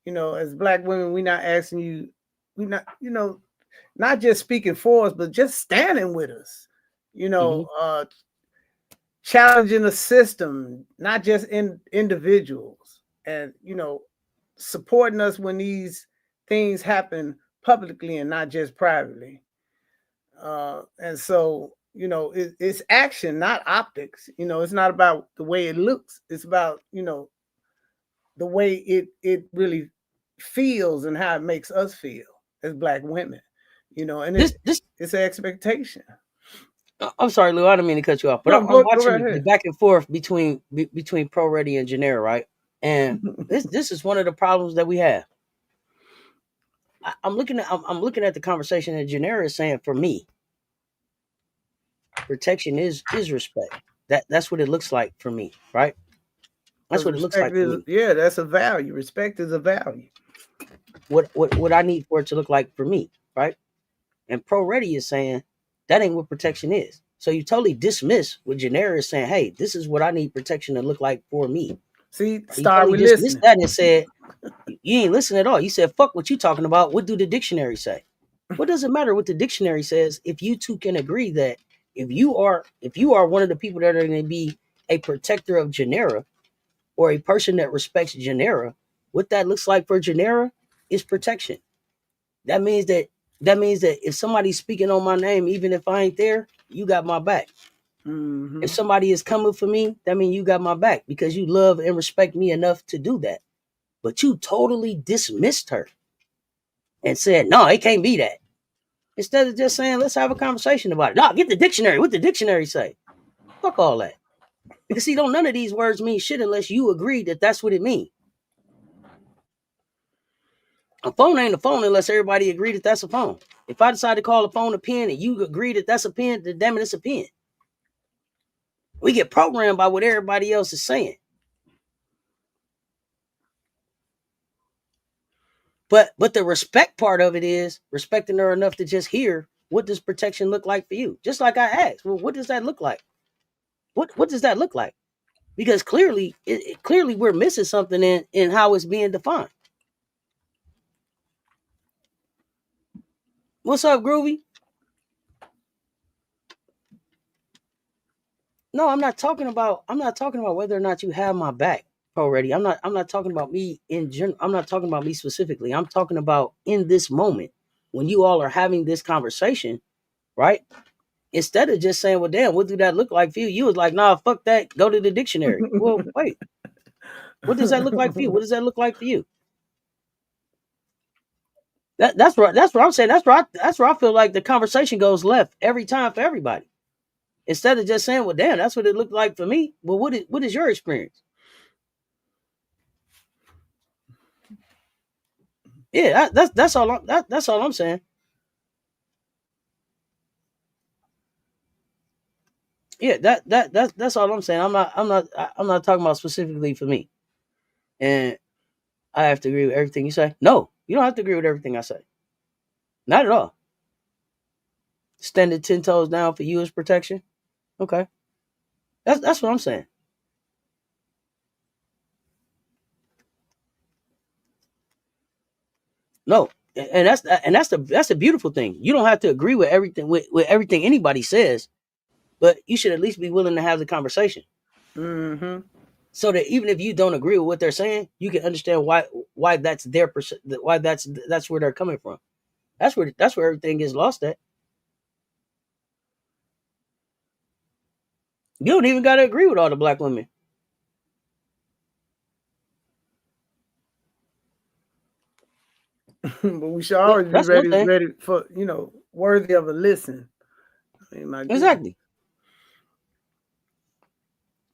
As Black women, we're not asking you, we not, not just speaking for us, but just standing with us. Challenging the system, not just in individuals, and supporting us when these things happen publicly and not just privately. And so, it's action, not optics. It's not about the way it looks. It's about, the way it really feels and how it makes us feel as Black women. And it's an expectation. I'm sorry, Lou. I don't mean to cut you off, but No, I'm go watching right the ahead. back and forth between Pro Ready and Janera, right? And this is one of the problems that we have. I'm looking at the conversation that Janera is saying. For me, protection is respect. That's what it looks like for me, right? That's what it looks Respect like for is, me. yeah, that's a value. Respect is a value. What I need for it to look like for me, right? And Pro Ready is saying that ain't what protection is. So you totally dismiss what Janera is saying. Hey, this is what I need protection to look like for me. See, You start totally with dismissed listening. that and said you ain't listening at all. You said fuck what you talking about. What do the dictionary say? What does it matter what the dictionary says if you two can agree that if you are one of the people that are going to be a protector of Janera or a person that respects Janera, what that looks like for Janera is protection. That means that if somebody's speaking on my name, even if I ain't there, you got my back. Mm-hmm. If somebody is coming for me, that means you got my back because you love and respect me enough to do that. But you totally dismissed her and said, no, it can't be that. Instead of just saying, let's have a conversation about it. No, get the dictionary. What the dictionary say? Fuck all that. Because see, none of these words mean shit unless you agree that that's what it means. A phone ain't a phone unless everybody agree that that's a phone. If I decide to call a phone a pen and you agree that that's a pen, then damn it, it's a pen. We get programmed by what everybody else is saying. But the respect part of it is respecting her enough to just hear what does protection look like for you. Just like I asked, well, what does that look like? What does that look like? Because clearly we're missing something in how it's being defined. What's up, Groovy? No, I'm not talking about whether or not you have my back already. I'm not talking about me in general. I'm not talking about me specifically. I'm talking about in this moment when you all are having this conversation, right? Instead of just saying, well, damn, what do that look like for you? You was like, nah, fuck that. Go to the dictionary. Well, wait, what does that look like for you? What does that look like for you? That's what I'm saying. That's where I feel like the conversation goes left every time for everybody. Instead of just saying, well, damn, that's what it looked like for me. Well, what is your experience? Yeah, that's all. That's all I'm saying. Yeah, that's all I'm saying. I'm not talking about specifically for me. And I have to agree with everything you say. No, you don't have to agree with everything I say. Not at all. Standing 10 toes down for you is protection. Okay, that's what I'm saying. No, and that's the beautiful thing. You don't have to agree with everything with everything anybody says, but you should at least be willing to have the conversation. Mm-hmm. So that even if you don't agree with what they're saying, you can understand why that's their why that's where they're coming from. That's where everything gets lost at. You don't even got to agree with all the Black women. But we should always be That's one thing. ready for, worthy of a listen. I mean, my goodness. Exactly.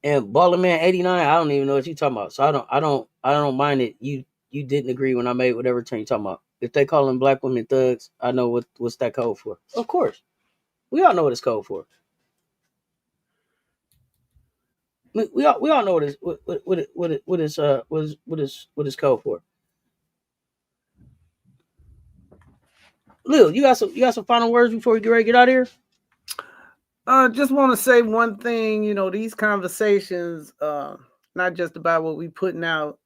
And Baller Man 89, I don't even know what you're talking about. So I don't mind it. You didn't agree when I made whatever turn you're talking about. If they calling Black women thugs, I know what's that code for. Of course. We all know what it's code for. We all know what is code for. Lil, you got some final words before we get ready to get out of here? Just want to say one thing. These conversations, not just about what we putting out,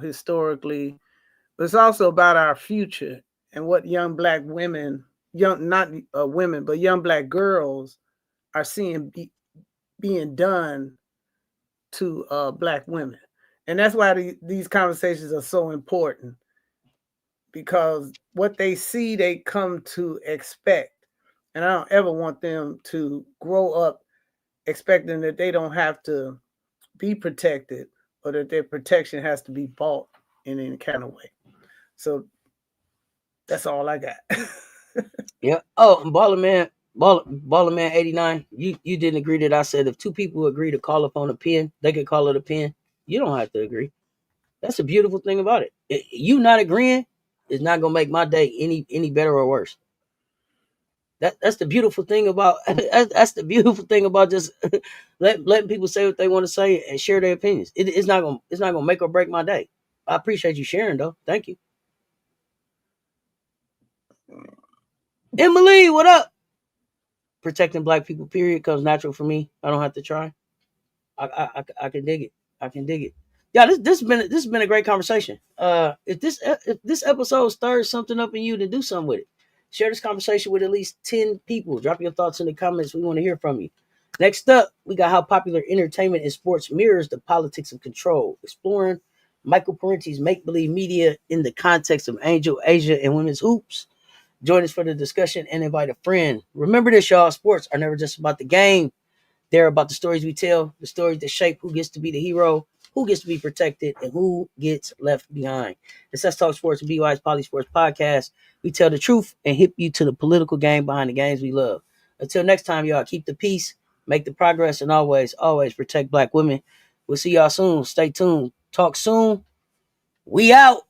historically, but it's also about our future and what young Black women, not women, but young Black girls are seeing being done to Black women. And that's why these conversations are so important, because what they see, they come to expect. And I don't ever want them to grow up expecting that they don't have to be protected, or that their protection has to be bought in any kind of way. So that's all I got. Yeah. Oh, Baller Man 89. You didn't agree that I said if two people agree to call upon a pen, they could call it a pen. You don't have to agree. That's the beautiful thing about it. You not agreeing is not gonna make my day any better or worse. That's the beautiful thing about that's the beautiful thing about just letting people say what they want to say and share their opinions. It's not gonna make or break my day. I appreciate you sharing though. Thank you. Emily, what up? Protecting Black people, period, comes natural for me. I don't have to try. I can dig it. I can dig it. Yeah, this has been a great conversation. If this episode stirs something up in you, then do something with it. Share this conversation with at least 10 people. Drop your thoughts in the comments. We want to hear from you. Next up, we got how popular entertainment and sports mirrors the politics of control. Exploring Michael Parenti's make-believe media in the context of Angel, Asia, and women's hoops. Join us for the discussion and invite a friend. Remember this, y'all. Sports are never just about the game. They're about the stories we tell, the stories that shape who gets to be the hero, who gets to be protected, and who gets left behind. The Cess Talk Sports and BY's PoliSports podcast. We tell the truth and hip you to the political game behind the games we love. Until next time, y'all, keep the peace, make the progress, and always protect Black women. We'll see y'all soon. Stay tuned. Talk soon. We out.